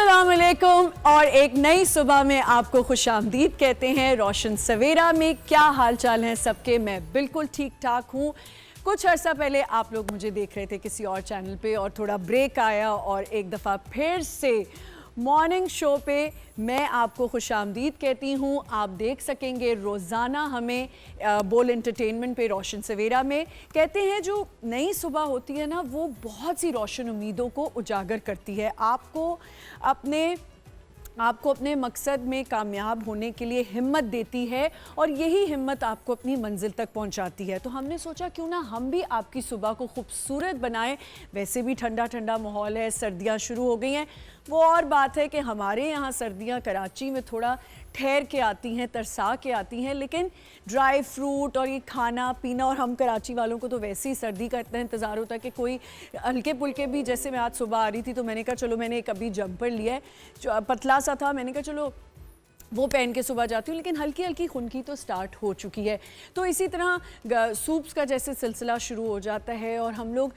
अस्सलाम वालेकुम और एक नई सुबह में आपको खुशामदीद कहते हैं। रोशन सवेरा में क्या हाल चाल हैं सबके? मैं बिल्कुल ठीक ठाक हूँ। कुछ अर्सा पहले आप लोग मुझे देख रहे थे किसी और चैनल पे और थोड़ा ब्रेक आया और एक दफ़ा फिर से मॉर्निंग शो पे मैं आपको खुशामदीद कहती हूँ। आप देख सकेंगे रोज़ाना हमें बोल एंटरटेनमेंट पे रोशन सवेरा में। कहते हैं जो नई सुबह होती है ना, वो बहुत सी रोशन उम्मीदों को उजागर करती है, आपको अपने मकसद में कामयाब होने के लिए हिम्मत देती है और यही हिम्मत आपको अपनी मंजिल तक पहुंचाती है। तो हमने सोचा क्यों ना हम भी आपकी सुबह को खूबसूरत बनाएं। वैसे भी ठंडा ठंडा माहौल है, सर्दियां शुरू हो गई हैं। वो और बात है कि हमारे यहाँ सर्दियाँ कराची में थोड़ा ठहर के आती हैं, तरसा के आती हैं, लेकिन ड्राई फ्रूट और ये खाना पीना, और हम कराची वालों को तो वैसे ही सर्दी का इतना इंतज़ार होता है कि कोई हल्के पुल्के भी, जैसे मैं आज सुबह आ रही थी तो मैंने कहा चलो, मैंने एक अभी जंपर लिया है जो पतला सा था, मैंने कहा चलो वो पहन के सुबह जाती हूँ, लेकिन हल्की हल्की खुनकी तो स्टार्ट हो चुकी है। तो इसी तरह सूप्स का जैसे सिलसिला शुरू हो जाता है और हम लोग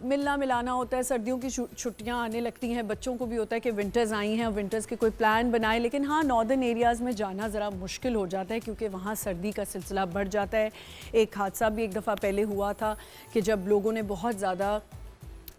मिलना मिलाना होता है। सर्दियों की छुट्टियाँ आने लगती हैं, बच्चों को भी होता है कि विंटर्स आई हैं, विंटर्स के कोई प्लान बनाए। लेकिन हाँ, नॉर्दर्न एरियाज़ में जाना ज़रा मुश्किल हो जाता है क्योंकि वहाँ सर्दी का सिलसिला बढ़ जाता है। एक हादसा भी एक दफ़ा पहले हुआ था कि जब लोगों ने बहुत ज़्यादा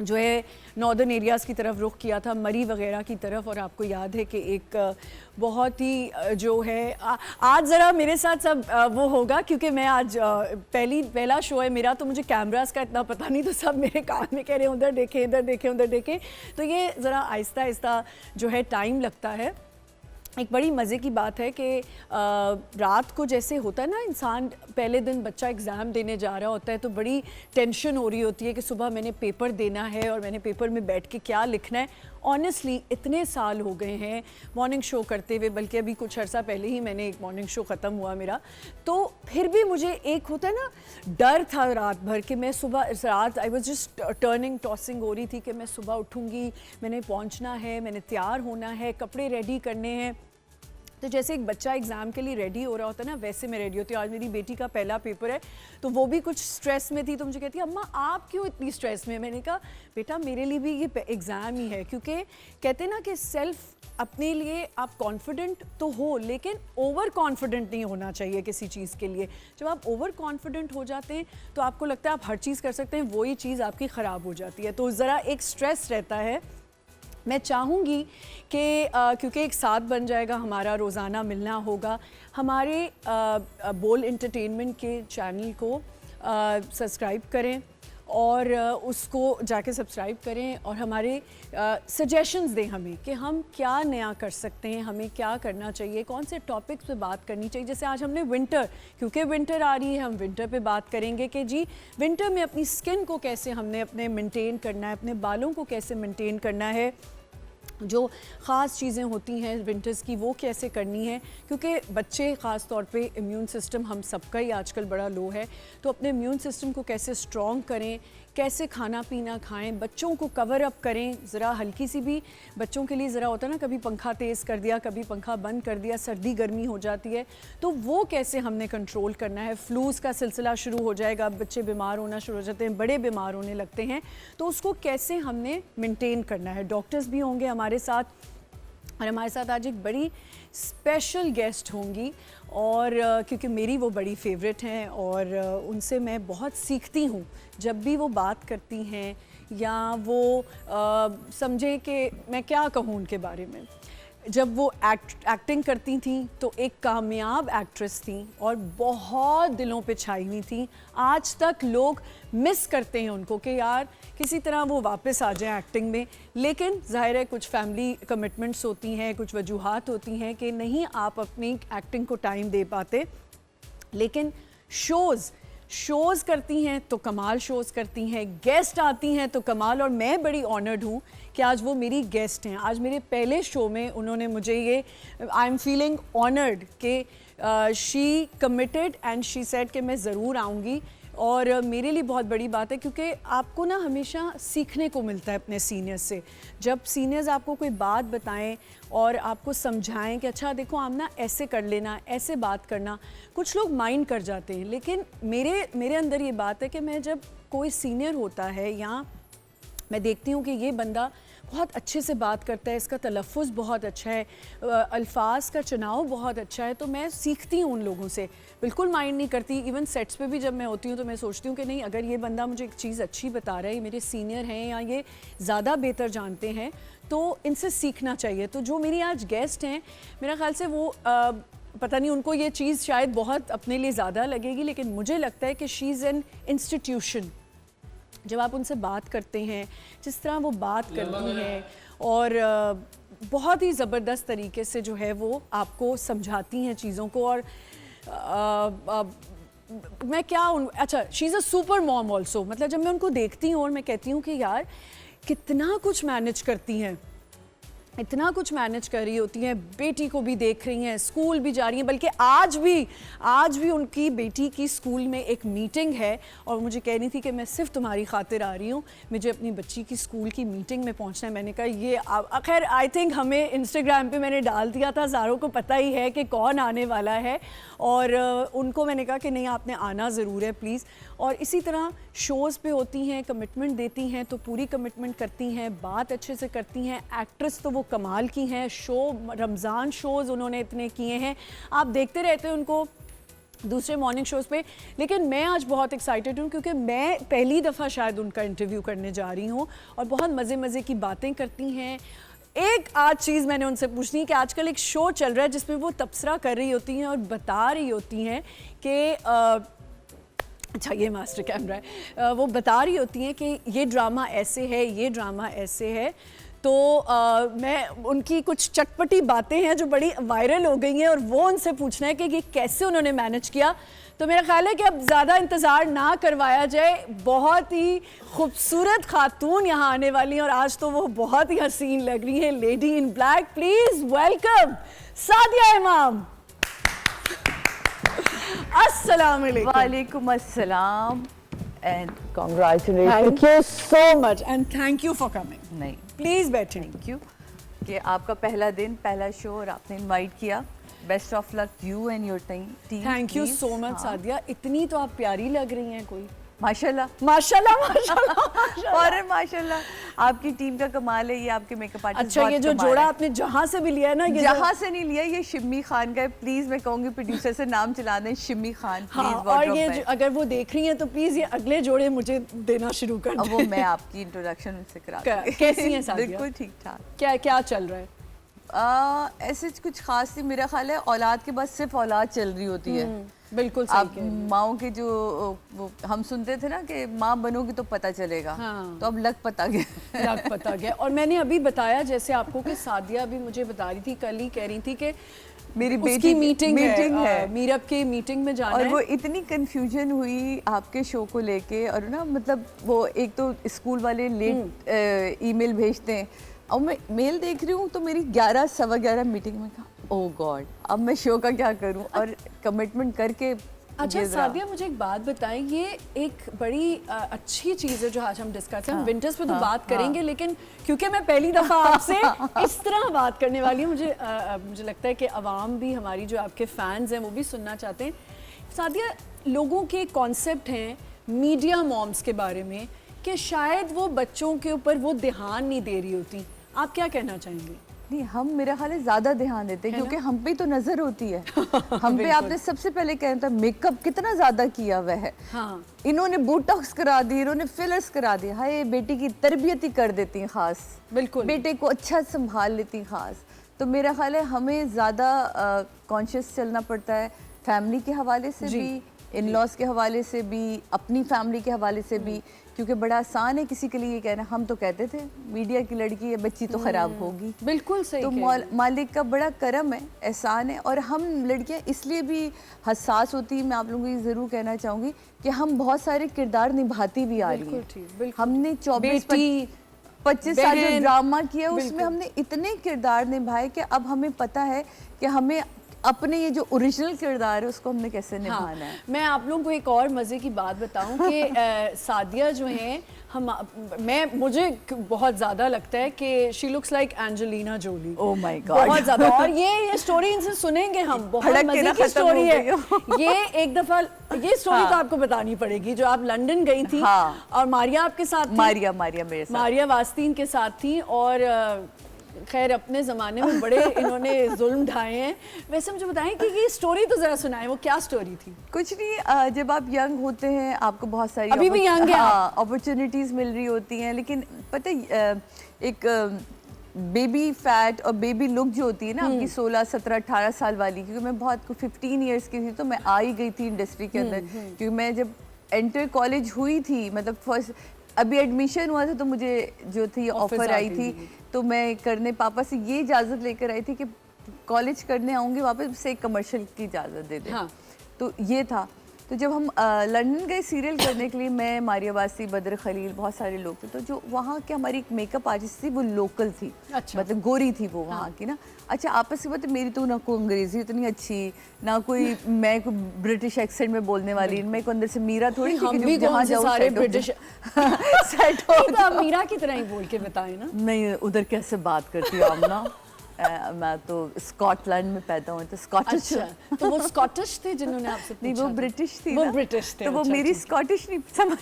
जो है नॉर्दर्न एरियाज़ की तरफ रुख किया था, मरी वगैरह की तरफ। और आपको याद है कि एक बहुत ही जो है आज ज़रा मेरे साथ सब वो होगा क्योंकि मैं आज पहला शो है मेरा, तो मुझे कैमरास का इतना पता नहीं, तो सब मेरे कान में कह रहे हैं उधर देखें, इधर देखें, उधर देखें। तो ये ज़रा आहिस्ता आहिस्ता जो है टाइम लगता है। एक बड़ी मज़े की बात है कि रात को जैसे होता है ना, इंसान पहले दिन बच्चा एग्ज़ाम देने जा रहा होता है तो बड़ी टेंशन हो रही होती है कि सुबह मैंने पेपर देना है और मैंने पेपर में बैठ के क्या लिखना है। ऑनेस्टली इतने साल हो गए हैं मॉर्निंग शो करते हुए, बल्कि अभी कुछ अर्सा पहले ही मैंने एक मॉर्निंग शो ख़त्म हुआ मेरा, तो फिर भी मुझे एक होता है ना डर था रात भर कि मैं सुबह रात आई वॉज जस्ट टॉसिंग हो रही थी कि मैं सुबह उठूँगी, मैंने पहुँचना है, मैंने तैयार होना है, कपड़े रेडी करने हैं। तो जैसे एक बच्चा एग्ज़ाम के लिए रेडी हो रहा होता है ना, वैसे मैं रेडी होती हूँ। आज मेरी बेटी का पहला पेपर है तो वो भी कुछ स्ट्रेस में थी, तो मुझे कहती है अम्मा आप क्यों इतनी स्ट्रेस में? मैंने कहा बेटा मेरे लिए भी ये एग्ज़ाम ही है, क्योंकि कहते हैं ना कि सेल्फ अपने लिए आप कॉन्फिडेंट तो हो, लेकिन ओवर कॉन्फिडेंट नहीं होना चाहिए किसी चीज़ के लिए। जब आप ओवर कॉन्फिडेंट हो जाते हैं तो आपको लगता है आप हर चीज़ कर सकते हैं, वही चीज़ आपकी ख़राब हो जाती है। तो ज़रा एक स्ट्रेस रहता है। मैं चाहूँगी कि क्योंकि एक साथ बन जाएगा हमारा, रोज़ाना मिलना होगा, हमारे बोल एंटरटेनमेंट के चैनल को सब्सक्राइब करें और उसको जाके सब्सक्राइब करें और हमारे सजेशंस दें हमें कि हम क्या नया कर सकते हैं, हमें क्या करना चाहिए, कौन से टॉपिक्स पे बात करनी चाहिए। जैसे आज हमने विंटर, क्योंकि विंटर आ रही है, हम विंटर पे बात करेंगे कि जी विंटर में अपनी स्किन को कैसे हमने अपने मेंटेन करना है, अपने बालों को कैसे मेंटेन करना है, जो ख़ास चीज़ें होती हैं विंटर्स की वो कैसे करनी है। क्योंकि बच्चे ख़ास तौर पे इम्यून सिस्टम हम सबका ही आजकल बड़ा लो है, तो अपने इम्यून सिस्टम को कैसे स्ट्रॉन्ग करें, कैसे खाना पीना खाएं, बच्चों को कवर अप करें। ज़रा हल्की सी भी बच्चों के लिए ज़रा होता है ना, कभी पंखा तेज़ कर दिया, कभी पंखा बंद कर दिया, सर्दी गर्मी हो जाती है, तो वो कैसे हमने कंट्रोल करना है। फ्लूज़ का सिलसिला शुरू हो जाएगा, बच्चे बीमार होना शुरू हो जाते हैं, बड़े बीमार होने लगते हैं, तो उसको कैसे हमने मेंटेन करना है। डॉक्टर्स भी होंगे हमारे साथ और हमारे साथ आज एक बड़ी स्पेशल गेस्ट होंगी, और क्योंकि मेरी वो बड़ी फेवरेट हैं और उनसे मैं बहुत सीखती हूँ जब भी वो बात करती हैं या वो समझे कि मैं क्या कहूँ उनके बारे में। जब वो एक्टिंग करती थी तो एक कामयाब एक्ट्रेस थी और बहुत दिलों पे छाई हुई थी। आज तक लोग मिस करते हैं उनको कि यार किसी तरह वो वापस आ जाए एक्टिंग में, लेकिन ज़ाहिर है कुछ फैमिली कमिटमेंट्स होती हैं, कुछ वजूहात होती हैं कि नहीं आप अपनी एक्टिंग को टाइम दे पाते। लेकिन शोज़ करती हैं तो कमाल शोज़ करती हैं, गेस्ट आती हैं तो कमाल। और मैं बड़ी ऑनर्ड हूँ कि आज वो मेरी गेस्ट हैं। आज मेरे पहले शो में उन्होंने मुझे ये, आई एम फीलिंग ऑनर्ड कि she committed and she said कि मैं ज़रूर आऊँगी। और मेरे लिए बहुत बड़ी बात है क्योंकि आपको ना हमेशा सीखने को मिलता है अपने सीनियर्स से। जब सीनियर्स आपको कोई बात बताएं और आपको समझाएं कि अच्छा देखो आप ना ऐसे कर लेना, ऐसे बात करना, कुछ लोग माइंड कर जाते हैं। लेकिन मेरे अंदर ये बात है कि मैं जब कोई सीनियर होता है या मैं देखती हूँ कि ये बंदा बहुत अच्छे से बात करता है, इसका तलफ़ुज़ बहुत अच्छा है, अल्फाज का चुनाव बहुत अच्छा है, तो मैं सीखती हूँ उन लोगों से, बिल्कुल माइंड नहीं करती। इवन सेट्स पे भी जब मैं होती हूँ तो मैं सोचती हूँ कि नहीं, अगर ये बंदा मुझे एक चीज़ अच्छी बता रहा है, मेरे सीनियर हैं या ये ज़्यादा बेहतर जानते हैं, तो इनसे सीखना चाहिए। तो जो मेरी आज गेस्ट हैं, मेरा ख्याल से वो पता नहीं उनको ये चीज़ शायद बहुत अपने लिए ज़्यादा लगेगी, लेकिन मुझे लगता है कि शी इज़ एन इंस्टीट्यूशन। जब आप उनसे बात करते हैं, जिस तरह वो बात करती हैं और बहुत ही ज़बरदस्त तरीके से जो है वो आपको समझाती हैं चीज़ों को, और मैं क्या अच्छा, she is a super mom also. मतलब जब मैं उनको देखती हूँ और मैं कहती हूँ कि यार कितना कुछ मैनेज करती हैं, इतना कुछ मैनेज कर रही होती हैं, बेटी को भी देख रही हैं, स्कूल भी जा रही हैं, बल्कि आज भी उनकी बेटी की स्कूल में एक मीटिंग है और मुझे कह रही थी कि मैं सिर्फ तुम्हारी खातिर आ रही हूँ, मुझे अपनी बच्ची की स्कूल की मीटिंग में पहुँचना है। मैंने कहा ये खैर आई थिंक हमें इंस्टाग्राम पे मैंने डाल दिया था, ज़ारों को पता ही है कि कौन आने वाला है, और उनको मैंने कहा कि नहीं आपने आना ज़रूर है प्लीज़। और इसी तरह शोज़ पे होती हैं, कमिटमेंट देती हैं तो पूरी कमिटमेंट करती हैं, बात अच्छे से करती हैं। एक्ट्रेस तो वो कमाल की हैं, रमज़ान शोज़ उन्होंने इतने किए हैं, आप देखते रहते हैं उनको दूसरे मॉर्निंग शोज़ पे। लेकिन मैं आज बहुत एक्साइटेड हूँ क्योंकि मैं पहली दफ़ा शायद उनका इंटरव्यू करने जा रही हूँ और बहुत मज़े की बातें करती हैं। एक आज चीज़ मैंने उनसे पूछनी है कि आजकल एक शो चल रहा है जिसमें वो तबसरा कर रही होती हैं और बता रही होती हैं कि अच्छा ये मास्टर कैमरा है, वो बता रही होती हैं कि ये ड्रामा ऐसे है, ये ड्रामा ऐसे है। तो मैं उनकी कुछ चटपटी बातें हैं जो बड़ी वायरल हो गई हैं और वो उनसे पूछना है कि ये कैसे उन्होंने मैनेज किया। तो मेरा ख्याल है कि अब ज़्यादा इंतज़ार ना करवाया जाए, बहुत ही खूबसूरत खातून यहाँ आने वाली हैं और आज तो वो बहुत ही हसीन लग रही हैं। Lady in black, please welcome Sadia इमाम। अस्सलाम वालेकुम। वालेकुम अस्सलाम and congratulations. Thank you so much and thank you for coming. नहीं, Please बैठें। थैंक यू कि आपका पहला दिन, पहला शो और आपने इनवाइट किया। Best of luck you and your team. Thank you so much Sadia, इतनी तो आप प्यारी लग रही हैं कोई। माशाल्लाह माशाल्लाह माशाल्लाह और माशाल्लाह आपकी टीम का कमाल है, ये आपके मेकअप आर्टिस्ट। अच्छा ये जो जोड़ा आपने जहाँ से भी लिया है ना, ये जहाँ से नहीं लिया, ये शिम्मी खान का है। प्लीज मैं कहूँगी प्रोड्यूसर से नाम चला दें, शिम्मी खान प्लीज। हाँ, और ये अगर वो देख रही हैं तो प्लीज ये अगले जोड़े मुझे देना शुरू कर दें। अब वो मैं आपकी इंट्रोडक्शन उनसे करा दूंगी। कैसी हैं सादिया? बिल्कुल ठीक ठाक। क्या क्या चल रहा है? ऐसे कुछ खास नहीं, मेरा ख्याल है औलाद के बाद सिर्फ औलाद चल रही होती है। बिल्कुल सही आप माओ के जो वो हम सुनते थे ना कि माँ बनोगी तो पता चलेगा। हाँ। तो अब लग पता गया। लग पता गया। और मैंने अभी बताया जैसे आपको कि सादिया भी मुझे बता रही थी, कल ही कह रही थी कि मेरी बेटी की मीटिंग है, है। मीरब की मीटिंग में जाना और है। वो इतनी कंफ्यूजन हुई आपके शो को लेके, और ना मतलब वो एक तो स्कूल वाले लेट ईमेल भेजते हैं और मैं मेल देख रही हूँ तो मेरी 11 सवा 11 मीटिंग में कहा ओह गॉड अब मैं शो का क्या करूँ, और कमिटमेंट करके। अच्छा सादिया मुझे एक बात बताएं, ये एक बड़ी अच्छी चीज़ है जो आज हम डिस्कस हैं। विंटर्स पे तो बात करेंगे, लेकिन क्योंकि मैं पहली दफ़ा आपसे इस तरह बात करने वाली हूँ, मुझे लगता है कि अवाम भी, हमारी जो आपके फैंस हैं वो भी सुनना चाहते हैं। सादिया, लोगों के कॉन्सेप्ट हैं मीडिया मॉम्स के बारे में कि शायद वो बच्चों के ऊपर वो ध्यान नहीं दे रही होती, आप क्या कहना चाहेंगे? नहीं, हम मेरा ख्याल है ज्यादा ध्यान देते हैं क्योंकि हम पे तो नजर होती है। हम पे आपने सबसे पहले कहना था मेकअप कितना ज्यादा किया हुआ है। हाँ। इन्होंने बोटॉक्स करा दी, इन्होंने फिलर्स करा दी, हाय बेटी की तरबियत ही कर देती हैं खास। बिल्कुल, बेटे को अच्छा संभाल लेती खास। तो मेरा ख्याल है हमें ज्यादा कॉन्शियस चलना पड़ता है, फैमिली के हवाले से भी, इन लॉज के हवाले से भी, अपनी फैमिली के हवाले से भी, क्योंकि बड़ा आसान है किसी के लिए ये कहना। हम तो कहते थे मीडिया की लड़की है, बच्ची तो खराब होगी। बिल्कुल सही। तो मालिक का बड़ा करम है, एहसान है। और हम लड़कियां इसलिए भी हसास होती है, मैं आप लोगों को जरूर कहना चाहूँगी कि हम बहुत सारे किरदार निभाती भी आ रही हैं। हमने 24-25 साल जो ड्रामा किया उसमें हमने इतने किरदार निभाए कि अब हमें पता है कि हमें अपने ये जो ओरिजिनल किरदार है उसको हमने कैसे निभाना है। मैं आप लोगों को एक और मज़े की बात बताऊं कि सादिया जो हैं मुझे बहुत ज़्यादा लगता है कि she looks like Angelina Jolie. Oh my God, बहुत ज़्यादा। और ये स्टोरी इनसे सुनेंगे हम, बहुत मजे की स्टोरी है ये। एक दफ़ा ये स्टोरी तो आपको बतानी पड़ेगी, जो आप लंदन गई थी और मारिया आपके साथ थी। मारिया मेरे साथ, मारिया वास्तीन के साथ थी। और खैर अपने ज़माने में बड़े इन्होंने जुल्म ढाए हैं। वैसे मुझे बताएं कि ये स्टोरी तो ज़रा सुनाएं, वो क्या स्टोरी थी? कुछ नहीं, जब आप यंग होते हैं आपको बहुत सारी अभी भी यंग है, अपॉर्चुनिटीज़ मिल रही होती हैं, लेकिन पता है एक बेबी फैट और बेबी लुक जो होती है ना आपकी 16, 17, 18 साल वाली, क्योंकि मैं बहुत 15 ईयर्स की थी तो मैं आ ही गई थी इंडस्ट्री के अंदर। क्योंकि मैं जब एंटर कॉलेज हुई थी, मतलब फर्स्ट अभी एडमिशन हुआ था तो मुझे जो थी ऑफर आई थी, तो मैं करने पापा से ये इजाज़त लेकर आई थी कि कॉलेज करने आऊँगी वापस से एक कमर्शियल की इजाज़त दे दें। तो ये था। तो जब हम लंदन गए सीरियल करने के लिए, मैं, मारिया वासी, बद्र खलील, बहुत सारे लोग थे, तो जो वहाँ के हमारी एक मेकअप आर्टिस्ट थी वो लोकल थी। अच्छा। मतलब गोरी थी वो वहाँ की ना। अच्छा, आपस में मेरी तो ना कोई अंग्रेजी इतनी अच्छी, ना कोई मैं कोई ब्रिटिश एक्सेंट में बोलने वाली, मैं को अंदर से मीरा थोड़ी थी कि जहाँ जाओ सारे ब्रिटिश सेट हो। तो आप मीरा की तरह ही बोल के बताएं ना। नहीं, उधर कैसे बात करती हूँ आमना। मैं तो स्कॉटलैंड में पैदा हुई, तो स्कॉटिश। अच्छा, तो वो स्कॉटिश थे जिन्होंने आपसे पूछा? नहीं, वो ब्रिटिश थी। वो ब्रिटिश थे, तो वो मेरी स्कॉटिश नहीं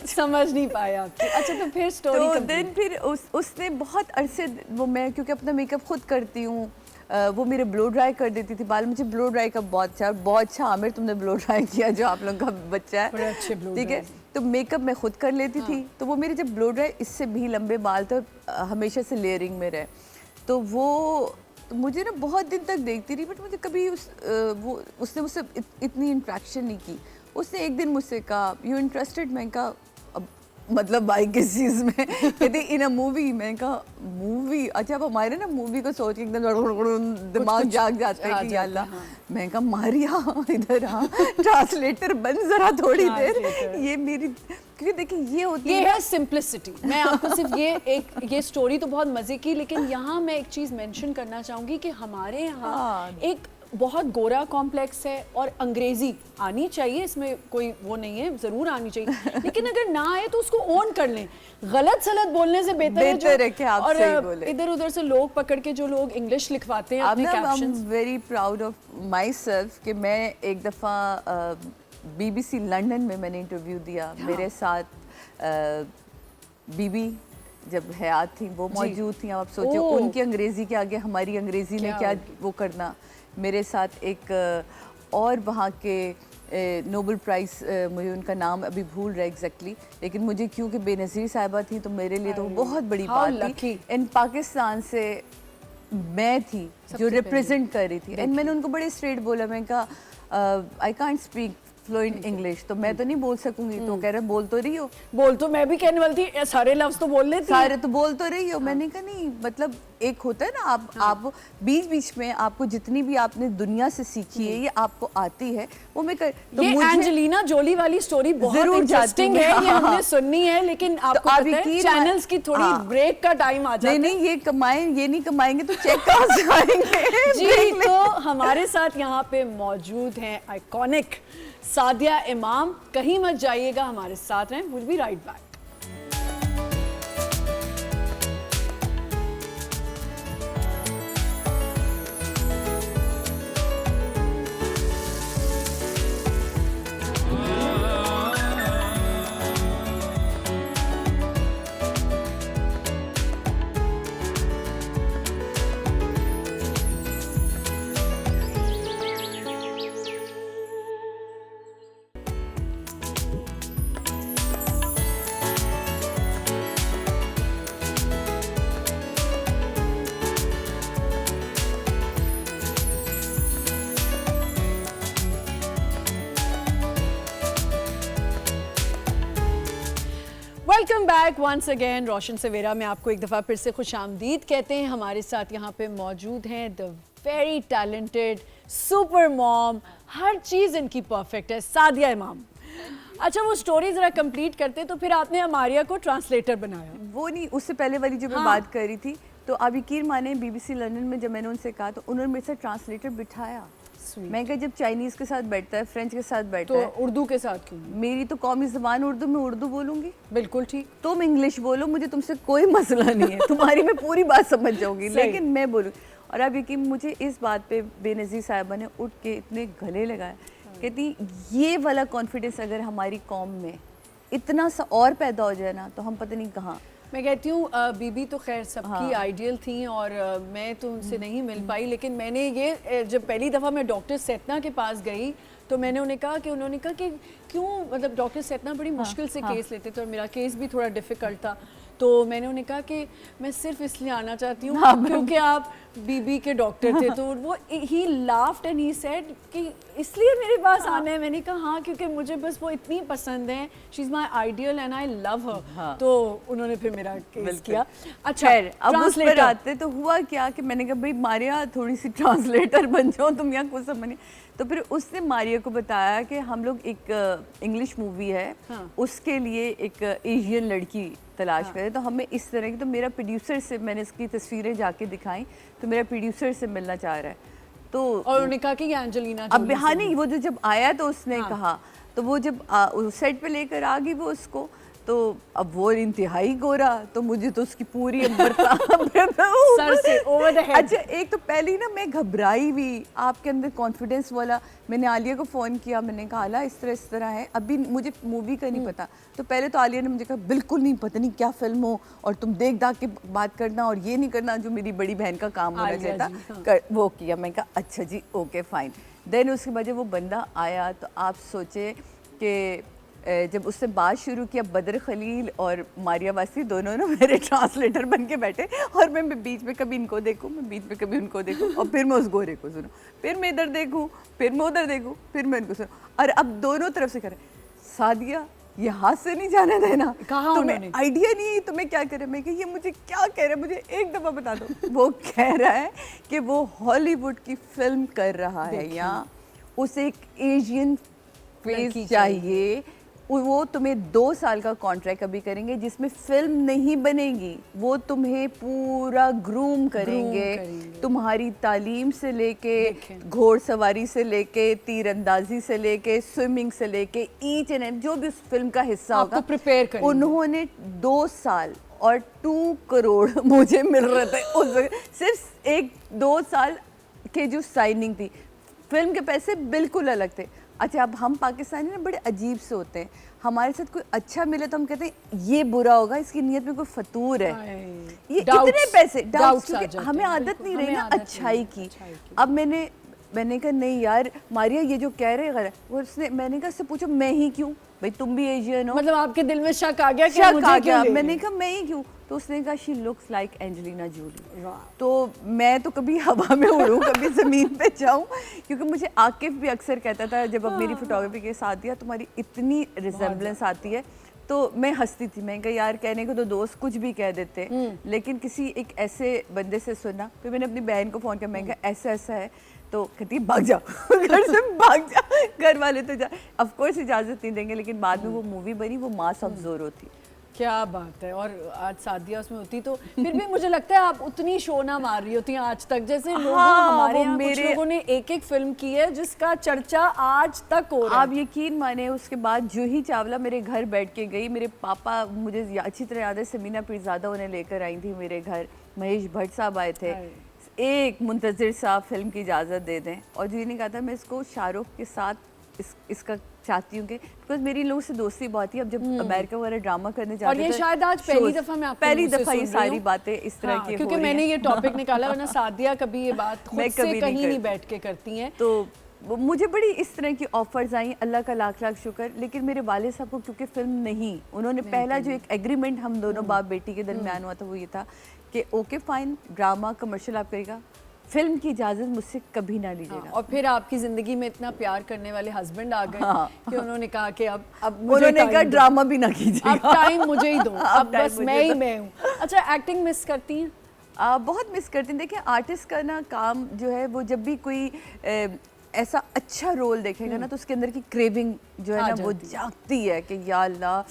समझ नहीं पाया आपकी। अच्छा, तो फिर स्टोरी तो दिन फिर उसने बहुत अरसे, वो मैं क्योंकि अपना मेकअप खुद करती हूँ, वो मेरे ब्लो ड्राई कर देती थी बाल। मुझे ब्लो ड्राई का बहुत अच्छा आमिर तुमने ब्लो ड्राई किया, जो आप लोगों का बच्चा है, ठीक है। तो मेकअप मैं खुद कर लेती थी। तो वो मेरे जब ब्लो ड्राई, इससे भी लंबे बाल थे, हमेशा से लेयरिंग में रहे, तो वो तो मुझे ना बहुत दिन तक देखती रही, बट मुझे कभी उसने मुझसे इतनी इंट्रैक्शन नहीं की। उसने एक दिन मुझसे कहा, यू इंटरेस्टेड? मैं कहा अब मतलब भाई किस चीज़ में? कहती इन अ मूवी। मैं कहा मूवी? अच्छा, अब हमारे ना मूवी को सोच के एकदम दिमाग जाग जाता है कि या अल्लाह। मैं कहा मारिया इधर हाँ, ट्रांसलेटर बन जरा थोड़ी देर। ये मेरी, क्योंकि देखिए ये होती है सिंप्लिसिटी। मैं आपको सिर्फ ये स्टोरी तो बहुत मजे की, लेकिन यहाँ मैं एक चीज़ मेंशन करना चाहूँगी कि हमारे यहाँ एक बहुत गोरा कॉम्प्लेक्स है, और अंग्रेजी आनी चाहिए, इसमें कोई वो नहीं है, ज़रूर आनी चाहिए, लेकिन अगर ना आए तो उसको ओन कर लें। गलत सलत बोलने से बेहतर है कि आप सही बोलें। इधर उधर से लोग पकड़ के जो लोग इंग्लिश लिखवाते हैं अपने captions. I am very proud of my self कि मैं एक दफ़ा BBC लंदन में मैंने इंटरव्यू दिया। मेरे साथ बीबी जब हयात थी वो मौजूद थी। अब आप सोचो उनकी अंग्रेज़ी के आगे हमारी अंग्रेज़ी ने क्या वो करना। मेरे साथ एक और वहाँ के नोबेल प्राइज़, मुझे उनका नाम अभी भूल रहा है एग्जैक्टली, लेकिन मुझे क्योंकि बेनज़ीर साहिबा थी तो मेरे लिए तो बहुत बड़ी बात थी। इन पाकिस्तान से मैं थी जो रिप्रेजेंट कर रही थी, एंड मैंने उनको बड़े स्ट्रेट बोला, मैं कहा I can't speak fluent English, तो मैं तो नहीं बोल सकूंगी। तो कह रहे बोल तो रही हो। बोल तो मैं भी कहने वाली थी, सारे लफ्ज तो बोल लेती, सारे तो बोल तो रही हो। मैंने कहा नहीं, मतलब एक होता है ना, आप बीच बीच में आपको जितनी भी आपने दुनिया से सीखी है ये आपको आती है, वो मैं कर। तो ये एंजेलिना जोली वाली स्टोरी बहुत इंटरेस्टिंग है, ये हमने सुननी है, लेकिन आपको पता है चैनल्स की थोड़ी ब्रेक का टाइम आ जाता है। नहीं, ये कमाएं, ये नहीं कमाएंगे तो चेक कहाँ से आएंगे। जी, तो हमारे साथ यहाँ पे मौजूद हैं आइकॉनिक सादिया इमाम। कहीं मत जाइएगा, हमारे साथ रहें, will be right back. Welcome back once again. Roshan Savera में आपको एक दफ़ा फिर से खुश आमदीद कहते हैं। हमारे साथ यहाँ पे मौजूद हैं the very talented super mom, हर चीज़ इनकी परफेक्ट है, सादिया इमाम। अच्छा, वो स्टोरी ज़रा कंप्लीट करते तो फिर आपने अमारिया को ट्रांसलेटर बनाया। वो नहीं, उससे पहले वाली जो मैं बात कर रही थी, तो आप यकीन माने BBC लंदन में जब मैंने उनसे कहा तो उन्होंने मेरे साथ ट्रांसलेटर बिठाया। मैं कहा जब चाइनीज के साथ बैठता है, फ्रेंच के साथ बैठता तो है, उर्दू के साथ क्यों? मेरी तो कौमी ज़बान उर्दू, मैं उर्दू बोलूंगी। बिल्कुल ठीक। तुम इंग्लिश बोलो, मुझे तुमसे कोई मसला नहीं है, तुम्हारी मैं पूरी बात समझ जाऊंगी, लेकिन मैं बोलूँ। और अब यकीन, मुझे इस बात पे बेनज़ीर साहिबा ने उठ के इतने गले लगाए, कहती ये वाला कॉन्फिडेंस अगर हमारी कौम में इतना सा और पैदा हो जाए ना, तो हम पता नहीं कहाँ। मैं कहती हूँ बीबी तो खैर सबकी आइडियल थी और मैं तो उनसे नहीं मिल पाई, लेकिन मैंने ये जब पहली दफ़ा मैं डॉक्टर सेतना के पास गई तो मैंने उन्हें कहा कि उन्होंने कहा कि क्यों, मतलब डॉक्टर सेतना बड़ी मुश्किल से केस लेते थे और मेरा केस भी थोड़ा डिफ़िकल्ट था, तो मैंने उन्हें कहा कि मैं सिर्फ इसलिए आना चाहती हूँ क्योंकि आप बीबी के डॉक्टर थे। तो वो ही लाफ्ड एंड ही सेड कि इसलिए मेरे पास आना है। मैंने कहा हाँ, क्योंकि मुझे बस वो इतनी पसंद है, she is my ideal and I love हर। तो उन्होंने फिर मेरा केस किया। अच्छा, अब उस पर आते तो हुआ क्या कि मैंने कहा भाई मारिया थोड़ी सी ट्रांसलेटर बन जाओ, तुम यहाँ कुछ समझ नहीं। तो फिर उसने मारिया को बताया कि हम लोग एक इंग्लिश मूवी है, उसके लिए एक एशियन लड़की तलाश करें, तो हमें इस तरह की, तो मेरा प्रोड्यूसर से, मैंने इसकी तस्वीरें जाके दिखाई, तो मेरा प्रोड्यूसर से मिलना चाह रहा है। तो और उन्होंने कहा कि ये एंजेलिना अब हाँ नहीं, वो जब आया तो उसने कहा, तो वो जब सेट पे लेकर आ गई वो उसको, तो अब वो इंतहाई गोरा, तो मुझे तो उसकी पूरी सर से ओवर द हेड। अच्छा, एक तो पहले ना मैं घबराई भी, आपके अंदर कॉन्फिडेंस वाला। मैंने आलिया को फ़ोन किया, मैंने कहा आला इस तरह है, अभी मुझे मूवी का नहीं पता। तो पहले तो आलिया ने मुझे कहा बिल्कुल नहीं, पता नहीं क्या फिल्म हो, और तुम देख दाख के बात करना और ये नहीं करना जो मेरी बड़ी बहन का काम होना चाहिए, वो किया। मैं कहा अच्छा जी, ओके फाइन। देन उसके बाद जब वो बंदा आया, तो आप सोचे कि जब उसने बात शुरू किया, बदर खलील और मारिया वासी दोनों ना मेरे ट्रांसलेटर बन के बैठे, और मैं बीच में कभी इनको देखूं, मैं बीच में कभी उनको देखूं, और फिर मैं उस गोरे को सुनूं, फिर मैं इधर देखूं, फिर मैं उधर देखूं, फिर मैं इनको सुनूं। और अब दोनों तरफ से करें, सादिया ये हाथ से नहीं जाने देना, तुम्हें आइडिया नहीं है, तुम्हें क्या करे। मैं ये मुझे क्या कह रहा है, मुझे एक दफ़ा बता दो। वो कह रहा है कि वो हॉलीवुड की फिल्म कर रहा है, या उसे एक एशियन फेस चाहिए, वो तुम्हें 2 साल का कॉन्ट्रैक्ट अभी करेंगे जिसमें फिल्म नहीं बनेगी, वो तुम्हें पूरा ग्रूम करेंगे। तुम्हारी तालीम से लेके, घोड़सवारी से लेके, तीरंदाजी से लेके, स्विमिंग से लेके, ईच एंड जो भी उस फिल्म का हिस्सा होगा प्रिपेयर करेंगे। उन्होंने 2 साल और 2 करोड़ मुझे मिल रहे थे उस, सिर्फ 1-2 साल के जो साइनिंग थी, फिल्म के पैसे बिल्कुल अलग थे। अच्छा, अब हम पाकिस्तानी ना बड़े अजीब से होते हैं, हमारे साथ कोई अच्छा मिले तो हम कहते हैं ये बुरा होगा, इसकी नीयत में कोई फतूर है, ये इतने पैसे, डाउट्स, क्योंकि हमें आदत नहीं रही ना अच्छाई की। अब मैंने कहा नहीं यार मारिया, ये जो कह रहे गलत। उसने, मैंने कहा, से पूछो मैं ही क्यों, भाई तुम भी एशियन हो, मतलब आपके दिल में शक आ गया कि मुझे आ गया। मैंने कहा मैं ही क्यों, तो उसने कहा she looks like Angelina Jolie. तो मैं तो कभी हवा में उड़ूं, कभी ज़मीन पे जाऊं, क्योंकि मुझे आकिफ भी अक्सर कहता था जब अब मेरी फोटोग्राफी के साथ दिया, तुम्हारी इतनी रिजेम्बलेंस आती है। तो मैं हंसती थी, मैं कहा यार कहने को तो दोस्त कुछ भी कह देते, लेकिन किसी एक ऐसे बंदे से सुना। फिर मैंने अपनी बहन को फ़ोन किया, मैं कहा ऐसा ऐसा है, तो कहती है भाग जाओ घर से, भाग जाओ। घर वाले तो ऑफ कोर्स इजाज़त नहीं देंगे, लेकिन बाद में वो मूवी बनी, वो मास ऑफ ज़ोरो थी। क्या बात है। और आज सादिया उसमें होती तो फिर भी मुझे लगता है आप उतनी शो ना मार रही होती आज तक, जैसे हमारे यहाँ कुछ लोगों ने एक फिल्म की है जिसका चर्चा आज तक हो रहा है। आप यकीन माने, उसके बाद जूही चावला मेरे घर बैठ के गई, मेरे पापा, मुझे अच्छी तरह याद है, समीना पीरज़ादा उन्हें लेकर आई थी मेरे घर, महेश भट्ट साहब आए थे, एक मुंतज़िर साहब फिल्म की इजाज़त दे दें, और जूही ने कहा था मैं इसको शाहरुख के साथ इसका चाहती हूँ कि बिकॉज मेरी लोगों से दोस्ती बहुत ही, अब जब अमेरिका वगैरह ड्रामा करने जाते हैं, और ये शायद आज पहली दफ़ा मैं आपको पहली दफ़ा ये सारी बातें इस तरह की, क्योंकि मैंने ये टॉपिक निकाला, वरना सादिया कभी ये बात खुद से कहीं नहीं बैठ के करती हैं। तो मुझे बड़ी इस तरह की ऑफर्स आई, अल्लाह का लाख लाख शुक्र। लेकिन मेरे वाले साहब को क्योंकि फिल्म नहीं, उन्होंने पहला जो एक एग्रीमेंट हम दोनों बाप बेटी के दरमियान हुआ था, वो ये था कि ओके फाइन, ड्रामा कमर्शियल आप करेगा, फिल्म की इजाज़त मुझसे कभी ना लीजिएगा। और फिर आपकी ज़िंदगी में इतना प्यार करनेवाले हस्बैंड आ गए कि उन्होंने कहा कि अब उन्होंने कहा ड्रामा भी ना कीजिएगा, अब टाइम मुझे ही दो, अब बस मैं हूँ। अच्छा, एक्टिंग मिस करती हैं? बहुत मिस करती हैं। देखिए, आर्टिस्ट का ना काम जो है, वो जब भी कोई ऐसा अच्छा रोल देखेगा ना, तो उसके अंदर की क्रेविंग जो है ना, वो जागती है कि या अल्लाह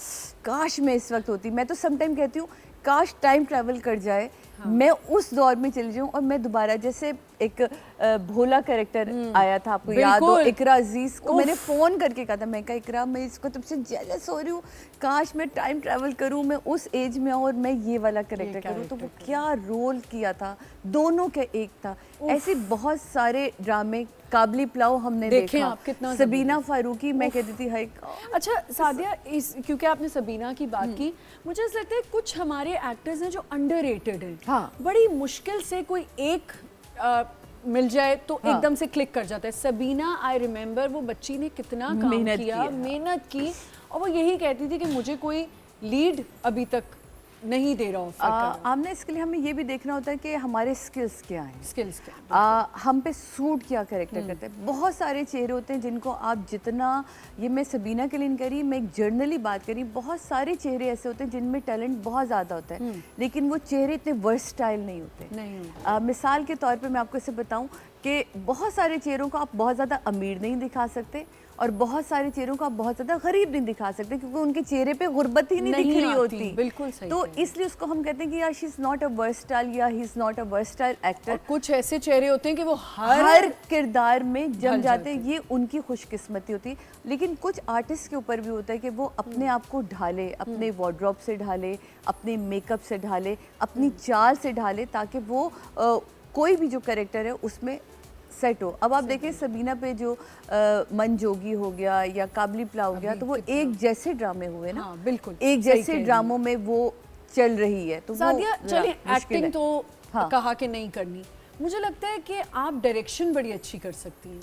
काश मैं इस वक्त होती। मैं तो समटाइम कहती हूँ काश टाइम ट्रैवल कर जाए, मैं उस दौर में चली जाऊँ और मैं दोबारा जैसे एक भोला कैरेक्टर आया था, आपको याद हो, इकरा अजीज को मैंने फ़ोन करके कहा था, मैं कहा इकरा मैं इसको तुमसे जेलस हो रही हूँ, काश मैं टाइम ट्रैवल करूँ, मैं उस एज में आऊँ और मैं ये वाला कैरेक्टर करूँ। तो वो क्या रोल किया था, दोनों के एक था। ऐसे बहुत सारे ड्रामे, काबली पुलाव हमने देखा, आप कितना सबीना फारूकी, मैं कहती थी हाय। अच्छा सादिया, क्योंकि आपने सबीना की बात की, मुझे ऐसा लगता है कुछ हमारे एक्टर्स हैं जो अंडररेटेड हैं। हाँ। बड़ी मुश्किल से कोई एक मिल जाए तो एकदम से क्लिक कर जाता है। सबीना, आई रिमेम्बर वो बच्ची ने कितना काम किया, मेहनत की, और वो यही कहती थी कि मुझे कोई लीड अभी तक नहीं दे रहा ऑफर। आमने इसके लिए हमें ये भी देखना होता है कि हमारे स्किल्स क्या हैं, स्किल्स क्या हम पे सूट क्या कैरेक्टर करते हैं। बहुत सारे चेहरे होते हैं जिनको आप जितना, ये मैं सबीना के लिए नहीं करी, मैं एक जर्नली बात करी, बहुत सारे चेहरे ऐसे होते हैं जिनमें टैलेंट बहुत ज़्यादा होता है, लेकिन वो चेहरे इतने वर्सटाइल नहीं होते। मिसाल के तौर पे मैं आपको इसे बताऊं कि बहुत सारे चेहरों को आप बहुत ज़्यादा अमीर नहीं दिखा सकते और बहुत सारे चेहरों को आप बहुत ज़्यादा गरीब नहीं दिखा सकते, क्योंकि उनके चेहरे पे गुर्बत ही नहीं दिख रही होती। बिल्कुल सही। तो इसलिए उसको हम कहते हैं कि यार she is not a versatile या he is not a versatile actor. कुछ ऐसे चेहरे होते हैं कि वो हर किरदार में जम जाते हैं, ये उनकी खुशकिस्मती होती है। लेकिन कुछ आर्टिस्ट के ऊपर भी होता है कि वो अपने आप को ढाले, अपने वार्डरोब से ढाले, अपने मेकअप से ढाले, अपनी चाल से ढाले, ताकि वो कोई भी जो कैरेक्टर है उसमें सेट हो। अब आप देखें सबीना पे जो मन जोगी हो गया या काबली पुलाव हो गया, तो वो एक जैसे ड्रामे हुए ना। बिल्कुल एक जैसे ड्रामों में वो चल रही है। तो सादिया, चलिए एक्टिंग तो कहा कि नहीं करनी, मुझे लगता है कि आप डायरेक्शन बड़ी अच्छी कर सकती हैं।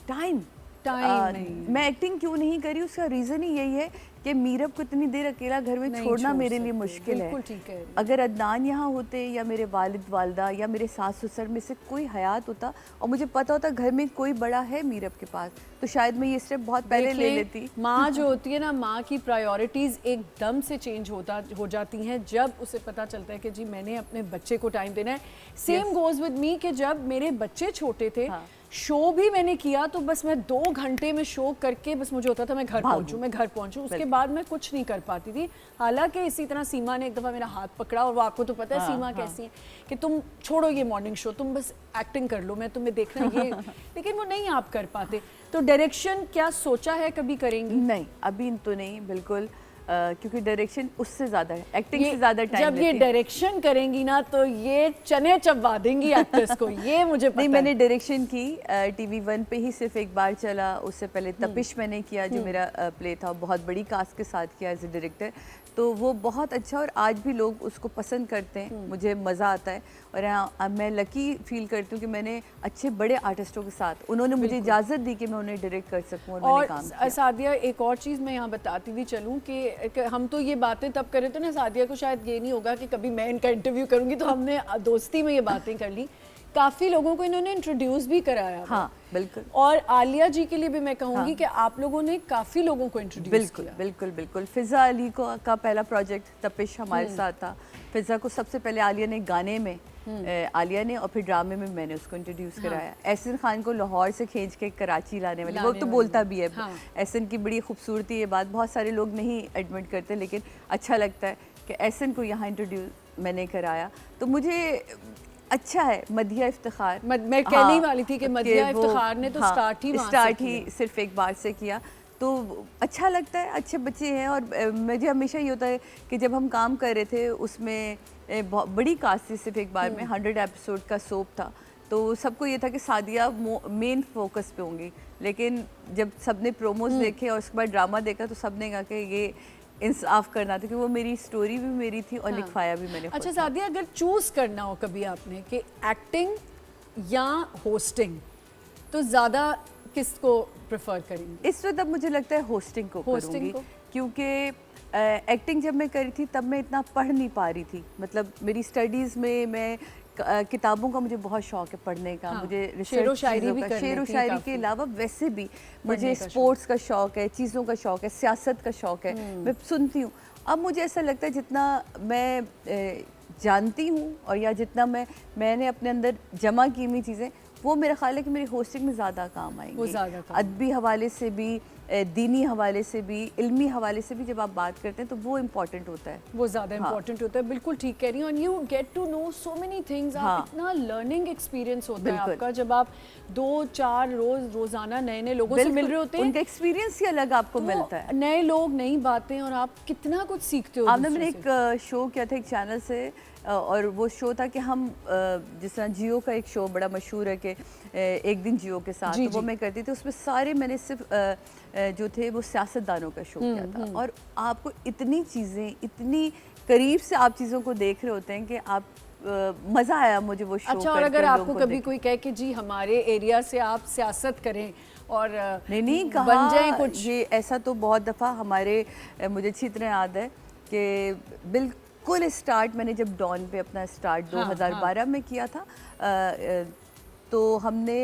टाइम नहीं, मैं एक्टिंग क्यों नहीं करी, उसका रीज़न ही यही है कि मीरब को इतनी देर अकेला घर में छोड़ना मेरे लिए मुश्किल है। अगर अदनान यहाँ होते या मेरे वालिद वालदा या मेरे सास ससुर में से कोई हयात होता और मुझे पता होता घर में कोई बड़ा है मीरब के पास, तो शायद मैं ये स्टेप बहुत पहले ले लेती। माँ जो होती है ना, माँ की प्रायोरिटीज़ एकदम से चेंज हो जाती हैं जब उसे पता चलता है कि जी मैंने अपने बच्चे को टाइम देना है। सेम गोज़ विद मी कि जब मेरे बच्चे छोटे थे, शो भी मैंने किया तो बस मैं 2 घंटे में शो करके बस मुझे होता था मैं घर पहुंचूं, उसके बाद मैं कुछ नहीं कर पाती थी। हालांकि इसी तरह सीमा ने एक दफ़ा मेरा हाथ पकड़ा, और वो आपको तो पता है सीमा कैसी है कि तुम छोड़ो ये मॉर्निंग शो, तुम बस एक्टिंग कर लो, मैं तुम्हें देखना ये लेकिन वो नहीं आप कर पाते। तो डायरेक्शन क्या सोचा है, कभी करेंगी? नहीं, अभी तो नहीं, बिल्कुल, क्योंकि डायरेक्शन उससे ज़्यादा है, एक्टिंग से ज़्यादा टाइम जब ये डायरेक्शन करेंगी ना तो ये चने चबा देंगी एक्टर्स को, ये मुझे पता नहीं, मैंने डायरेक्शन की TV1 पे ही सिर्फ एक बार चला, उससे पहले तपिश मैंने किया जो मेरा प्ले था, बहुत बड़ी कास्ट के साथ किया एज ए डायरेक्टर, तो वो बहुत अच्छा और आज भी लोग उसको पसंद करते हैं, मुझे मज़ा आता है। और हाँ, मैं लकी फील करती हूँ कि मैंने अच्छे बड़े आर्टिस्टों के साथ, उन्होंने मुझे इजाज़त दी कि मैं उन्हें डायरेक्ट कर सकूँ और मैंने काम किया। सादिया, एक और चीज़ मैं यहाँ बताती भी चलूँ कि हम तो ये बातें तब कर रहे थे ना, सादिया को शायद ये नहीं होगा कि कभी मैं इनका इंटरव्यू करूँगी, तो हमने दोस्ती में ये बातें कर ली। काफ़ी लोगों को इन्होंने इंट्रोड्यूस भी कराया। हाँ बिल्कुल। और आलिया जी के लिए भी मैं कहूँगी कि आप लोगों ने काफ़ी लोगों को इंट्रोड्यूस किया। बिल्कुल बिल्कुल। फ़िज़ा अली का पहला प्रोजेक्ट तपिश हमारे साथ था। फ़िज़ा को सबसे पहले आलिया ने गाने में आलिया ने, और फिर ड्रामे में मैंने उसको इंट्रोड्यूस कराया। एहसन खान को लाहौर से खींच के कराची लाने वाली, वो तो बोलता भी है। एहसन की बड़ी खूबसूरती, ये बात बहुत सारे लोग नहीं एडमिट करते, लेकिन अच्छा लगता है कि एहसन को यहाँ इंट्रोड्यूस मैंने कराया। तो मुझे अच्छा है। मदिया इफ्तिखार, मैं कहने ही वाली थी कि मदिया इफ्तिखार ने तो स्टार्ट ही सिर्फ एक बार से किया, तो अच्छा लगता है, अच्छे बच्चे हैं। और मुझे हमेशा ये होता है कि जब हम काम कर रहे थे उसमें बड़ी कास्ट थी, सिर्फ एक बार में 100 एपिसोड का सोप था, तो सबको ये था कि सादिया मेन फोकस पे होंगी, लेकिन जब सबने प्रोमोज देखे और उसके बाद ड्रामा देखा तो सबने कहा कि ये इंसाफ करना था कि वो मेरी स्टोरी भी मेरी थी और लिखवाया भी मैंने। अच्छा सादिया, अगर चूज करना हो कभी आपने कि एक्टिंग या होस्टिंग, तो ज़्यादा किसको प्रेफर करेंगे? इस वक्त अब मुझे लगता है होस्टिंग को करूँगी, क्योंकि एक्टिंग जब मैं करी थी तब मैं इतना पढ़ नहीं पा रही थी। मतलब मेरी स्टडीज़ में मैं किताबों का मुझे बहुत शौक है पढ़ने का। हाँ, मुझे शेर व शायरी के अलावा वैसे भी मुझे स्पोर्ट्स का शौक है, चीज़ों का शौक है, सियासत का शौक है, मैं सुनती हूँ। अब मुझे ऐसा लगता है जितना मैं जानती हूँ और या जितना मैंने अपने अंदर जमा की हुई चीज़ें, वो मेरा ख्याल है कि मेरी होस्टिंग में ज़्यादा काम आएंगी। अदबी हवाले से भी दीनी हवाले से भी, इल्मी हवाले से भी जब आप बात करते हैं तो वो इम्पोर्टेंट होता है, वो ज़्यादा इम्पोर्टेंट होता है। बिल्कुल ठीक कह रही हूँ। And you get to know so many things. आप इतना लर्निंग एक्सपीरियंस होता है आपका जब आप 2-4 रोज़ाना नए नए लोगों से मिल रहे होते हैं, उनका एक्सपीरियंस ही अलग आपको मिलता है, नए लोग, नई बातें, और आप कितना कुछ सीखते हो। आपने मैंने एक शो किया था एक चैनल से, और वो शो था कि हम जिस तरह जियो का एक शो बड़ा मशहूर है कि एक दिन जियो के साथ, तो वो मैं करती थी, उसमें सारे मैंने सिर्फ जो थे वो सियासतदानों का शो किया था, और आपको इतनी चीज़ें, इतनी करीब से आप चीज़ों को देख रहे होते हैं कि आप मज़ा आया मुझे वो शो। अच्छा, और अगर आपको कभी कोई कहे कि जी हमारे एरिया से आप सियासत करें और नहीं कहा, बन जाए कुछ, ये ऐसा तो बहुत दफ़ा हमारे, मुझे अच्छी तरह याद है कि बिल्कुल स्टार्ट मैंने जब डॉन पे अपना स्टार्ट 2012 में किया था, तो हमने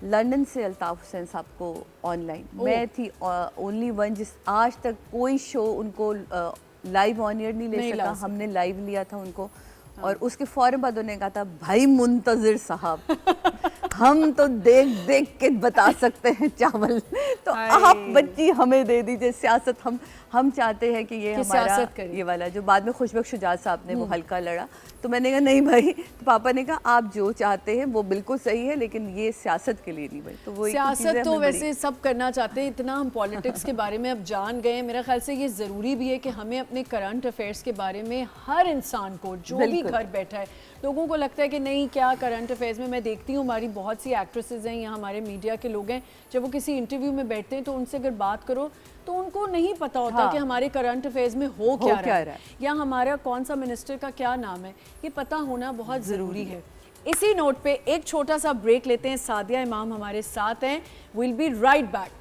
लंदन से अल्ताफ़ हुसैन साहब को ऑनलाइन, मैं थी ओनली वन जिस आज तक कोई शो उनको लाइव ऑन एयर नहीं ले सका, हमने लाइव लिया था उनको। और उसके फौरन बाद उन्होंने कहा था भाई मुंतज़िर साहब हम तो देख देख के बता सकते हैं चावल, तो आप बच्ची हमें दे दीजिए सियासत, हम चाहते हैं कि ये हमारा ये वाला जो बाद में खुशबख्श शुजात साहब ने वो हल्का लड़ा, तो मैंने कहा नहीं भाई, तो पापा ने कहा आप जो चाहते हैं वो बिल्कुल सही है, लेकिन ये सियासत के लिए नहीं भाई। तो वो सियासत तो वैसे सब करना चाहते हैं, इतना हम पॉलिटिक्स के बारे में अब जान गए। मेरा ख्याल से ये ज़रूरी भी है कि हमें अपने करंट अफेयर्स के बारे में हर इंसान को, जो भी घर बैठा है, लोगों को लगता है कि नहीं क्या करंट अफेयर्स में, मैं देखती हूँ हमारी बहुत सी एक्ट्रेसेस हैं या हमारे मीडिया के लोग हैं, जब वो किसी इंटरव्यू में बैठते हैं तो उनसे अगर बात करो तो उनको नहीं पता होता कि हमारे करंट अफेयर्स में हो क्या रहा है या हमारा कौन सा मिनिस्टर का क्या नाम है, ये पता होना बहुत ज़रूरी है। इसी नोट पे एक छोटा सा ब्रेक लेते हैं। सादिया इमाम हमारे साथ हैं, will be right back.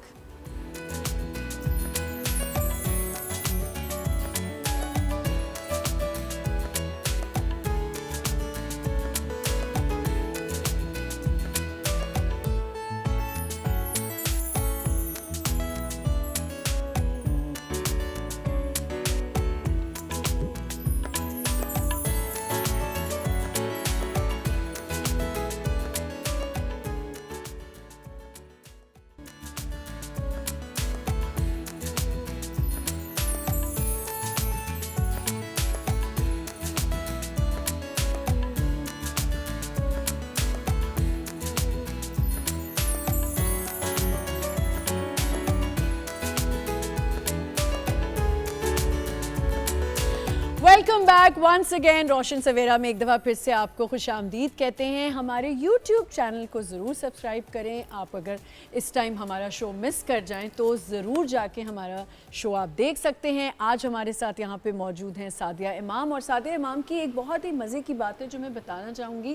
Welcome back once again. Roshan Savera में एक दफ़ा फिर से आपको खुशामदीद कहते हैं। हमारे यूट्यूब चैनल को ज़रूर सब्सक्राइब करें। आप अगर इस टाइम हमारा शो मिस कर जाएं तो ज़रूर जाके हमारा शो आप देख सकते हैं। आज हमारे साथ यहाँ पे मौजूद हैं सादिया इमाम, और सादिया इमाम की एक बहुत ही मज़े की बात है जो मैं बताना चाहूँगी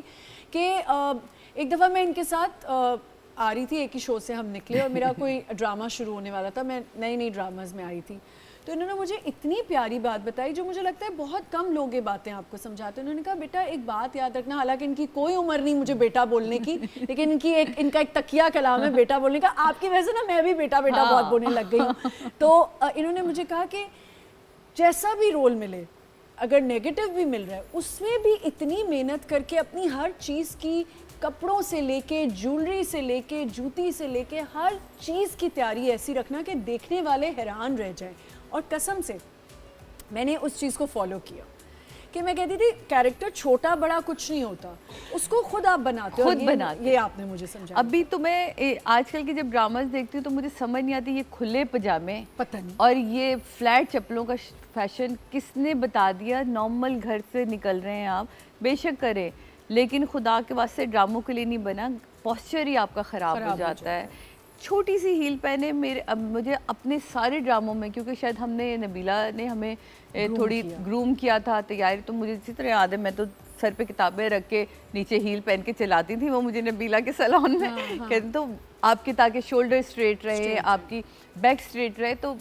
कि एक दफ़ा मैं इनके साथ आ रही थी, एक ही शो से हम निकले और मेरा कोई ड्रामा शुरू होने वाला था, मैं नई ड्रामाज में आई थी, तो इन्होंने मुझे इतनी प्यारी बात बताई जो मुझे लगता है बहुत कम लोग ये बातें आपको समझाते हैं। उन्होंने कहा बेटा एक बात याद रखना, हालांकि इनकी कोई उम्र नहीं मुझे बेटा बोलने की, लेकिन इनका एक तकिया कलाम है बेटा बोलने का। आपकी वजह से ना मैं भी बेटा बहुत बोलने लग गई हूँ। तो इन्होंने मुझे कहा कि जैसा भी रोल मिले, अगर नेगेटिव भी मिल रहा है, उसमें भी इतनी मेहनत करके अपनी हर चीज़ की, कपड़ों से लेके ज्वेलरी से लेके जूती से लेके हर चीज़ की तैयारी ऐसी रखना कि देखने वाले हैरान रह जाएं। और कसम से मैंने उस चीज़ को फॉलो किया कि मैं कहती थी कैरेक्टर छोटा बड़ा कुछ नहीं होता, उसको खुद आप बनाते हो, ये आपने मुझे समझाया। अभी तो मैं आजकल के जब ड्रामास देखती हूँ तो मुझे समझ नहीं आती ये खुले पजामे पता नहीं और ये फ्लैट चप्पलों का फैशन किसने बता दिया। नॉर्मल घर से निकल रहे हैं आप, बेशक करें, लेकिन खुदा के वास्ते ड्रामों के लिए नहीं बना। पॉस्चर ही आपका ख़राब हो जाता है। छोटी सी हील पहने मुझे अपने सारे ड्रामों में, क्योंकि शायद हमने नबीला ने हमें थोड़ी ग्रूम किया था, तैयारी, तो मुझे इसी तरह याद है मैं तो सर पे किताबें रख के नीचे हील पहन के चलाती थी। वो मुझे नबीला के सैलून में कहते तो आपके, ताकि शोल्डर स्ट्रेट रहे, आपकी बैक स्ट्रेट रहे। तो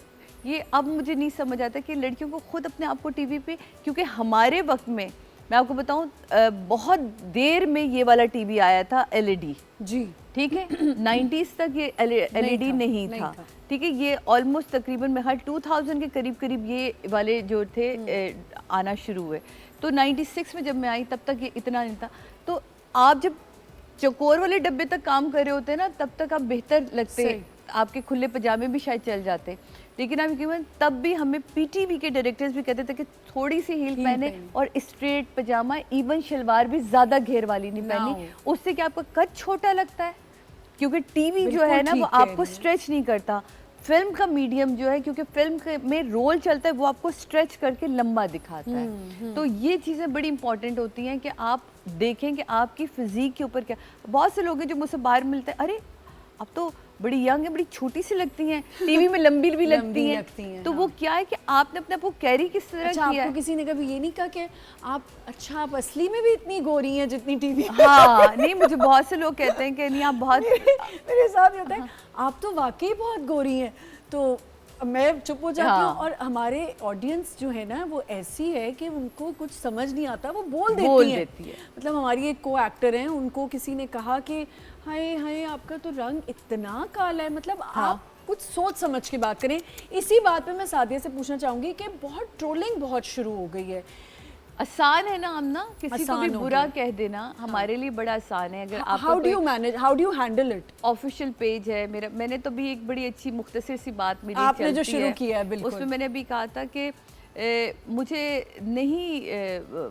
ये अब मुझे नहीं समझ आता कि लड़कियों को खुद अपने आप को टीवी पे, क्योंकि हमारे वक्त में मैं आपको बताऊं बहुत देर में ये वाला टीवी आया था, एलईडी जी, ठीक है 90s तक ये एलईडी नहीं था, ठीक है। ये ऑलमोस्ट तकरीबन में हर 2000 के करीब ये वाले जो थे आना शुरू हुए। तो 96 में जब मैं आई तब तक ये इतना नहीं था। तो आप जब चकोर वाले डब्बे तक काम कर रहे होते हैं ना, तब तक आप बेहतर लगते आपके खुले पजामे भी शायद चल जाते, लेकिन आप यकीनन तब भी हमें पीटीवी के डायरेक्टर्स भी कहते थे कि थोड़ी सी हील पहने और स्ट्रेट पजामा, इवन शलवार भी ज़्यादा घेर वाली नहीं पहनी, उससे क्या आपका कद छोटा लगता है, क्योंकि टीवी जो है ना वो आपको स्ट्रेच नहीं करता। फिल्म का मीडियम जो है, क्योंकि फिल्म में रोल चलता है, वो आपको स्ट्रेच करके लंबा दिखाता है। तो ये चीज़ें बड़ी इंपॉर्टेंट होती हैं कि आप देखें कि आपकी फिजिक के ऊपर क्या। बहुत से लोग हैं जो मुझसे बाहर मिलते हैं, अरे अब तो बड़ी यंग है, बड़ी छोटी सी लगती हैं, टीवी में लंबी भी लगती हैं। तो वो क्या है कि आपने अपने आप को कैरी किस तरह किया है। आपको किसी ने कभी ये नहीं कहा कि आप असली में भी इतनी गोरी हैं जितनी टीवी? हाँ, नहीं, मुझे बहुत से लोग कहते हैं कि नहीं आप बहुत मेरे साथ होता है, आप तो वाकई बहुत गोरी हैं। तो मैं चुप हो जाती हूँ। और हमारे ऑडियंस जो है ना वो ऐसी है कि उनको कुछ समझ नहीं आता, वो बोल देती है। मतलब हमारी एक को एक्टर हैं, उनको किसी ने कहा कि हाय हाय आपका तो रंग इतना काला है। मतलब आप कुछ सोच समझ के बात करें। इसी बात पे मैं सादिया से पूछना चाहूंगी कि बहुत ट्रोलिंग बहुत शुरू हो गई है। आसान है ना, हम ना किसी को भी बुरा कह देना हमारे लिए बड़ा आसान है। अगर आप how do you handle it? Official page है मेरा, मैंने तो भी एक बड़ी अच्छी मुख्तसर सी बात मेरी आपने जो शुरू किया है, बिल्कुल उसमें मैंने भी कहा था कि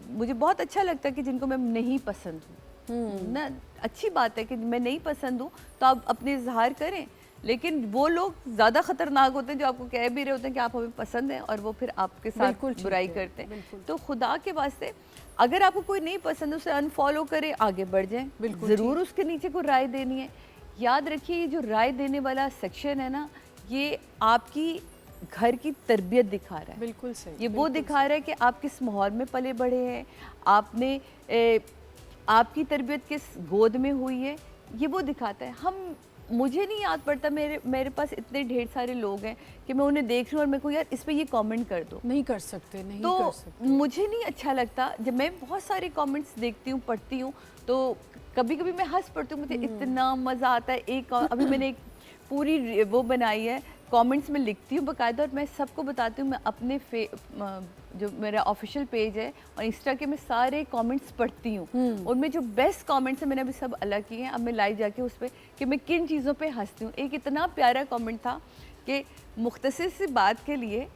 मुझे बहुत अच्छा लगता है कि जिनको मैं नहीं पसंद हूँ ना, अच्छी बात है कि मैं नहीं पसंद हूँ तो आप अपने इजहार करें, लेकिन वो लोग ज़्यादा खतरनाक होते हैं जो आपको कह भी रहे होते हैं कि आप हमें पसंद हैं और वो फिर आपके साथ बुराई करते हैं। तो खुदा के वास्ते अगर आपको कोई नहीं पसंद उसे अनफॉलो करें, आगे बढ़ जाएं। ज़रूर उसके नीचे कोई राय देनी है। याद रखिए ये जो राय देने वाला सेक्शन है ना, ये आपकी घर की तरबियत दिखा रहा है। बिल्कुल सही। ये वो दिखा रहा है कि आप किस माहौल में पले बढ़े हैं, आपने आपकी तरबियत किस गोद में हुई है, ये वो दिखाता है। मुझे नहीं याद पड़ता, मेरे पास इतने ढेर सारे लोग हैं कि मैं उन्हें देख रही हूँ और मेरे को यार इस पे ये कमेंट कर दो, नहीं कर सकते, नहीं तो कर सकते। मुझे नहीं अच्छा लगता। जब मैं बहुत सारे कमेंट्स देखती हूँ, पढ़ती हूँ, तो कभी कभी मैं हंस पड़ती हूँ, मुझे इतना मज़ा आता है। अभी मैंने एक पूरी वो बनाई है, कमेंट्स में लिखती हूँ बाकायदा और मैं सबको बताती हूँ। मैं अपने जो मेरा ऑफिशियल पेज है और इंस्टा के मैं सारे कमेंट्स पढ़ती हूँ, उनमें जो बेस्ट कमेंट्स हैं मैंने अभी सब अलग किए हैं। अब मैं लाइव जाके उस पर कि मैं किन चीज़ों पे हंसती हूँ। एक इतना प्यारा कमेंट था कि मुख्तसर सी बात के लिए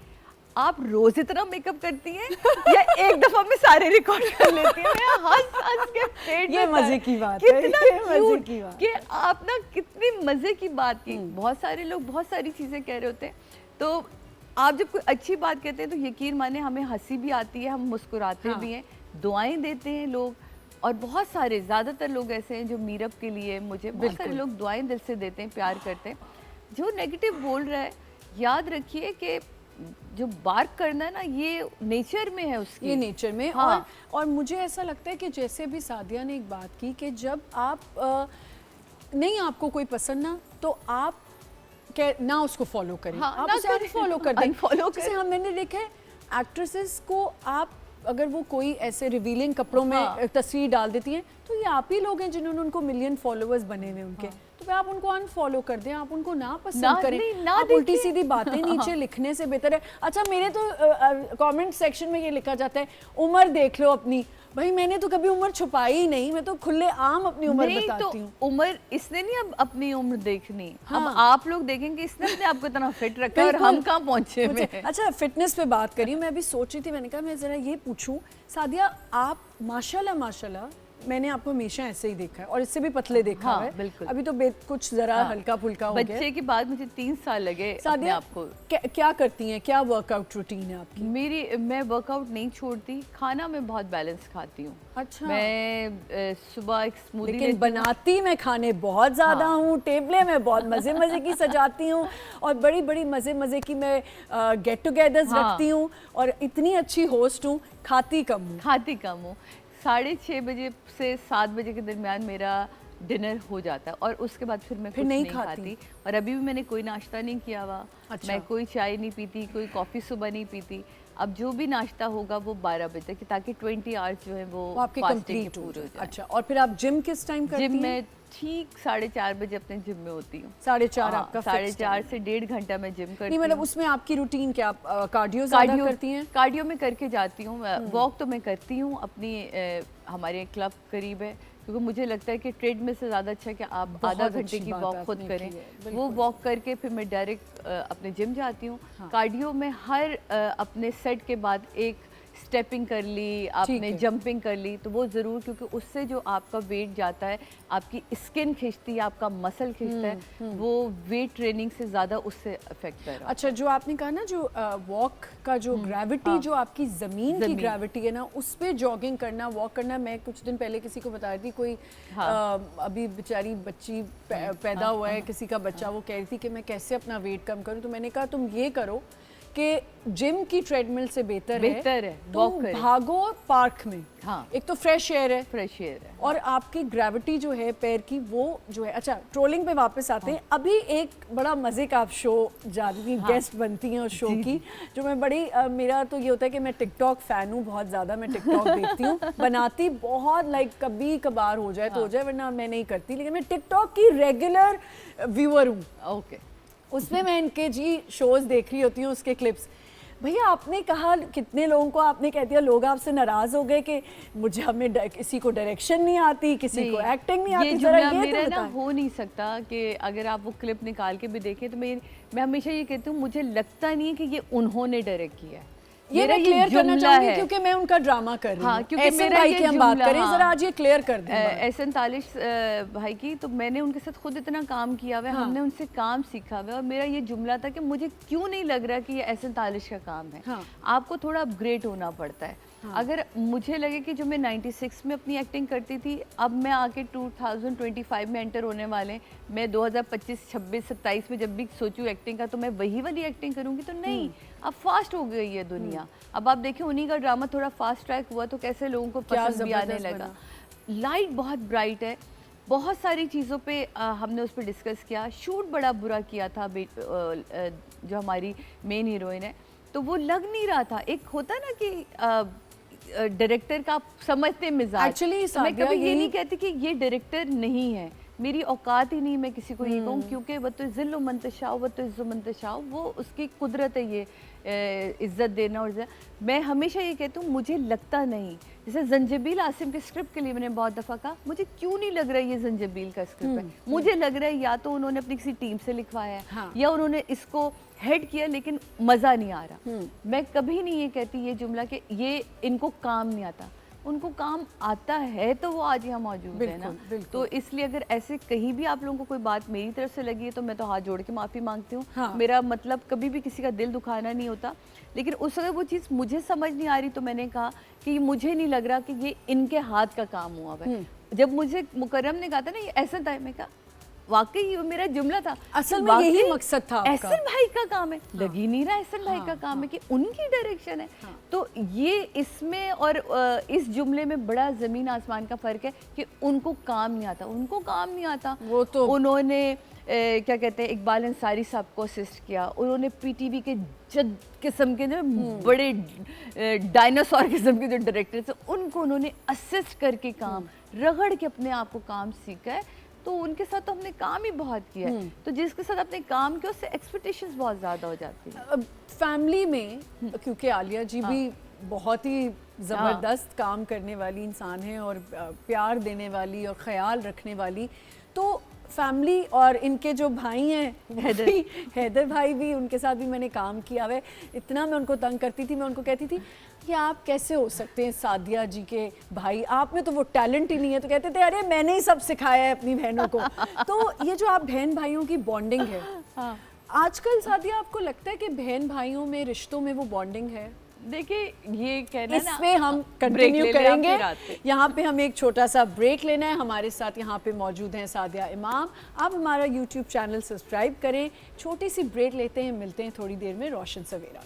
आप रोज इतना मेकअप करती हैं या एक दफा में सारे रिकॉर्ड कर लेती हैं? मैं हंस हंस के पेट ये मजे की बात है, कितना ये मजे की बात कि आप ना कितनी मजे की बात की। बहुत सारे लोग बहुत सारी चीजें कह रहे होते हैं, तो आप जब कोई अच्छी बात कहते हैं तो यकीन माने हमें हंसी भी आती है, हम मुस्कुराते भी हैं, दुआएं देते हैं लोग। और बहुत सारे ज़्यादातर लोग ऐसे हैं जो मीरब के लिए मुझे बहुत सारे लोग दुआएं दिल से देते हैं, प्यार करते हैं। जो नेगेटिव बोल रहा है, याद रखिए कि जो बार्क करना है ना, ये नेचर में है उसकी, ये नेचर में। हाँ। और मुझे ऐसा लगता है कि जैसे भी सादिया ने एक बात की कि जब आप नहीं आपको कोई पसंद ना, तो आप ना उसको फॉलो करें। हाँ, आप उसे अनफॉलो कर दें। अनफॉलो जैसे हम मैंने देखा है एक्ट्रेसेस को, आप अगर वो कोई ऐसे रिवीलिंग कपड़ों में तस्वीर डाल देती हैं तो ये आप ही लोग हैं जिन्होंने उनको मिलियन फॉलोअर्स बने हुए उनके। तो फिर आप उनको अनफॉलो कर दें, आप उनको ना पसंद करें। आप उल्टी सीधी बातें नीचे लिखने से बेहतर है। अच्छा, मेरे तो कमेंट सेक्शन में ये लिखा जाता है उम्र देख लो अपनी। भाई मैंने तो कभी उम्र छुपाई ही नहीं, मैं तो खुले आम अपनी उम्र बताती हूँ। तो उम्र इसने नहीं अब अपनी उम्र देखनी। अब आप लोग देखेंगे इसने अपने आप को इतना फिट रखा है और हम कहाँ पहुँचे हुए हैं। अच्छा, फिटनेस पे बात करी, मैं अभी सोच रही थी, मैंने कहा मैं जरा ये पूछूं सादिया, आप माशाल्लाह मैंने आपको हमेशा ऐसे ही देखा है और इससे भी पतले देखा है। बिल्कुल। अभी तो कुछ जरा हल्का फुल्का हो गया। बच्चे के बाद मुझे 3 साल लगे अपने आप को। क्या करती हैं, क्या वर्कआउट रूटीन है आपकी? मैं वर्कआउट नहीं छोड़ती, खाना मैं बहुत बैलेंस खाती हूँ। अच्छा। मैं सुबह एक स्मूदी लेकिन बनाती मैं खाने बहुत ज़्यादा हूँ, टेबलें मैं बहुत मज़े की सजाती हूँ और बड़ी मज़े की मैं गेट टुगेदर्स रखती हूँ और इतनी अच्छी होस्ट हूँ, खाती कम हूँ। 6:30 बजे से 7 बजे के दरमियान मेरा डिनर हो जाता है और उसके बाद फिर मैं कुछ नहीं खाती। और अभी भी मैंने कोई नाश्ता नहीं किया हुआ। अच्छा। मैं कोई चाय नहीं पीती, कोई कॉफ़ी सुबह नहीं पीती। अब जो भी नाश्ता होगा वो 12 बजे तक, ताकि 20 आवर्स जो है वो आपके कंप्लीट हो जाए। अच्छा, और फिर आप जिम किस टाइम करती हैं? जिम मैं ठीक 4:30 बजे अपने जिम में होती हूँ। 4:30 आपका 4:30 से 1.5 घंटा मैं जिम करती नहीं, मतलब उसमें आपकी रूटीन क्या, आप कार्डियो ज़्यादा करती हैं? कार्डियो में करके जाती हूँ, वॉक तो मैं करती हूँ अपनी, हमारे क्लब करीब है, क्योंकि मुझे लगता है कि ट्रेडमिल से ज़्यादा अच्छा है कि आप आधा घंटे की वॉक खुद करें। वो वॉक करके फिर मैं डायरेक्ट अपने जिम जाती हूँ। कार्डियो में हर अपने सेट के बाद एक स्टेपिंग कर ली, आपने जंपिंग कर ली, तो वो ज़रूर, क्योंकि उससे जो आपका वेट जाता है, आपकी स्किन खिंचती है, आपका मसल खिंचता है, वो वेट ट्रेनिंग से ज़्यादा उससे अफेक्ट कर रहा है। अच्छा, जो आपने कहा ना, जो वॉक का जो ग्रेविटी, जो आपकी ज़मीन की ग्रेविटी है ना, उस पे जॉगिंग करना, वॉक करना, मैं कुछ दिन पहले किसी को बता रही थी, कोई अभी बेचारी बच्ची पैदा हुआ है, किसी का बच्चा, वो कह रही थी कि मैं कैसे अपना वेट कम करूँ, तो मैंने कहा तुम ये करो कि जिम की ट्रेडमिल से बेहतर है तुम भागो पार्क में। हाँ, एक तो फ्रेश एयर है, और आपकी ग्रेविटी जो है पैर की, वो जो है। अच्छा, ट्रोलिंग पे वापस आते हैं। अभी एक बड़ा मजे का आप शो जाती थी, गेस्ट बनती हैं उस शो की, जो मैं बड़ी मेरा तो ये होता है कि मैं टिकटॉक फैन हूँ बहुत ज़्यादा, मैं टिकटॉक देखती हूँ, बनाती बहुत लाइक कभी कभार हो जाए तो हो जाए, वरना मैं नहीं करती, लेकिन मैं टिकटॉक की रेगुलर व्यूअर हूँ। ओके, उसमें मैं इनके जी शोज देख रही होती हूँ, उसके क्लिप्स। भैया आपने कहा कितने लोगों को आपने कह दिया, लोग आपसे नाराज हो गए कि मुझे, हमें किसी को डायरेक्शन नहीं आती, किसी को एक्टिंग नहीं आती। जरा ये मेरा ना हो नहीं सकता कि अगर आप वो क्लिप निकाल के भी देखें तो मैं हमेशा ये कहती हूँ, मुझे लगता नहीं है कि ये उन्होंने डायरेक्ट किया है। ये मैं क्लियर करना चाहूंगी क्योंकि मैं उनका ड्रामा कर रही हूँ। हाँ, क्योंकि मेरा भाई की हम बात करें, जरा आज ये क्लियर कर दें। एहसन तालिश भाई की, तो मैंने उनके साथ खुद इतना काम किया हुआ है, हमने उनसे काम सीखा हुआ है, और मेरा ये जुमला था कि मुझे क्यों नहीं लग रहा कि ये एहसन तालिश का काम है। आपको थोड़ा अपग्रेड होना पड़ता है। अगर मुझे लगे कि जो मैं 96 में अपनी एक्टिंग करती थी, अब मैं आके 2025 में एंटर होने वाले, मैं 2025, 26, 27 में जब भी सोचूं एक्टिंग का, तो मैं वही वाली एक्टिंग करूंगी, तो नहीं, अब फास्ट हो गई है दुनिया। अब आप देखें, उन्हीं का ड्रामा थोड़ा फास्ट ट्रैक हुआ तो कैसे लोगों को पसंद भी आने लगा। लाइट बहुत ब्राइट है, बहुत सारी चीज़ों पे हमने उस पर डिस्कस किया। शूट बड़ा बुरा किया था जो हमारी मेन हीरोइन है, तो वो लग नहीं रहा था। एक होता ना कि डायरेक्टर का समझते मिजाज। एक्चुअली मैं कभी ये नहीं कहती कि ये डायरेक्टर नहीं है, मेरी औकात ही नहीं मैं किसी को ये कहूँ, क्योंकि वह तो ज़िल्लो मंतशाओ, वह तो इज़्ज़ो मंतशाओ, वो उसकी कुदरत है ये इज़्ज़त देना। और मैं हमेशा ये कहती हूँ, मुझे लगता नहीं, जैसे जंजबील आसिम के स्क्रिप्ट के लिए मैंने बहुत दफ़ा कहा, मुझे क्यों नहीं लग रहा है ये जंजबील का स्क्रिप्ट है। मुझे लग रहा है या तो उन्होंने अपनी किसी टीम से लिखवाया है, या उन्होंने इसको हेड किया, लेकिन मज़ा नहीं आ रहा। मैं कभी नहीं ये कहती ये जुमला कि ये इनको काम नहीं आता, उनको काम आता है, तो वो आज यहाँ मौजूद है ना। तो इसलिए अगर ऐसे कहीं भी आप लोगों को कोई बात मेरी तरफ से लगी है, तो मैं तो हाथ जोड़ के माफ़ी मांगती हूँ। हाँ। मेरा मतलब कभी भी किसी का दिल दुखाना नहीं होता, लेकिन उस वक्त वो चीज़ मुझे समझ नहीं आ रही, तो मैंने कहा कि मुझे नहीं लग रहा कि ये इनके हाथ का काम हुआ है। जब मुझे मुकर्रम ने कहा था ना ये ऐसा था, मैं कहा वाकई ये मेरा जुमला था, असल में यही मकसद था आपका। एहसन भाई का काम है। हाँ। लग ही नहीं रहा एहसन भाई का काम है कि उनकी डायरेक्शन है। हाँ। तो ये इसमें और इस जुमले में बड़ा ज़मीन आसमान का फ़र्क है कि उनको काम नहीं आता, उनको काम नहीं आता। वो तो उन्होंने क्या कहते हैं, इकबाल अंसारी साहब को असिस्ट किया, उन्होंने पीटीवी के जद किस्म के जो बड़े डायनासोर किस्म के जो डायरेक्टर थे, उनको उन्होंने असिस्ट करके काम रगड़ के अपने आप को काम सीखा है। तो उनके साथ तो हमने काम ही बहुत किया है, तो जिसके साथ अपने काम किया उससे एक्सपेक्टेशंस बहुत ज़्यादा हो जाती है। फैमिली में क्योंकि आलिया जी भी बहुत ही ज़बरदस्त काम करने वाली इंसान है, और प्यार देने वाली और ख्याल रखने वाली, तो फैमिली और इनके जो भाई हैं हैदर भाई भी, उनके साथ भी मैंने काम किया है। इतना मैं उनको तंग करती थी, मैं उनको कहती थी कि आप कैसे हो सकते हैं सादिया जी के भाई, आप में तो वो टैलेंट ही नहीं है। तो कहते थे अरे मैंने ही सब सिखाया है अपनी बहनों को। तो ये जो आप बहन भाइयों की बॉन्डिंग है, आजकल सादिया आपको लगता है कि बहन भाइयों में, रिश्तों में वो बॉन्डिंग है? देखिए ये कहना ना, इसमें हम कंटिन्यू करेंगे। यहाँ पे हम एक छोटा सा ब्रेक लेना है। हमारे साथ यहाँ पे मौजूद हैं सादिया इमाम। आप हमारा यूट्यूब चैनल सब्सक्राइब करें। छोटी सी ब्रेक लेते हैं, मिलते हैं थोड़ी देर में Roshan Savera.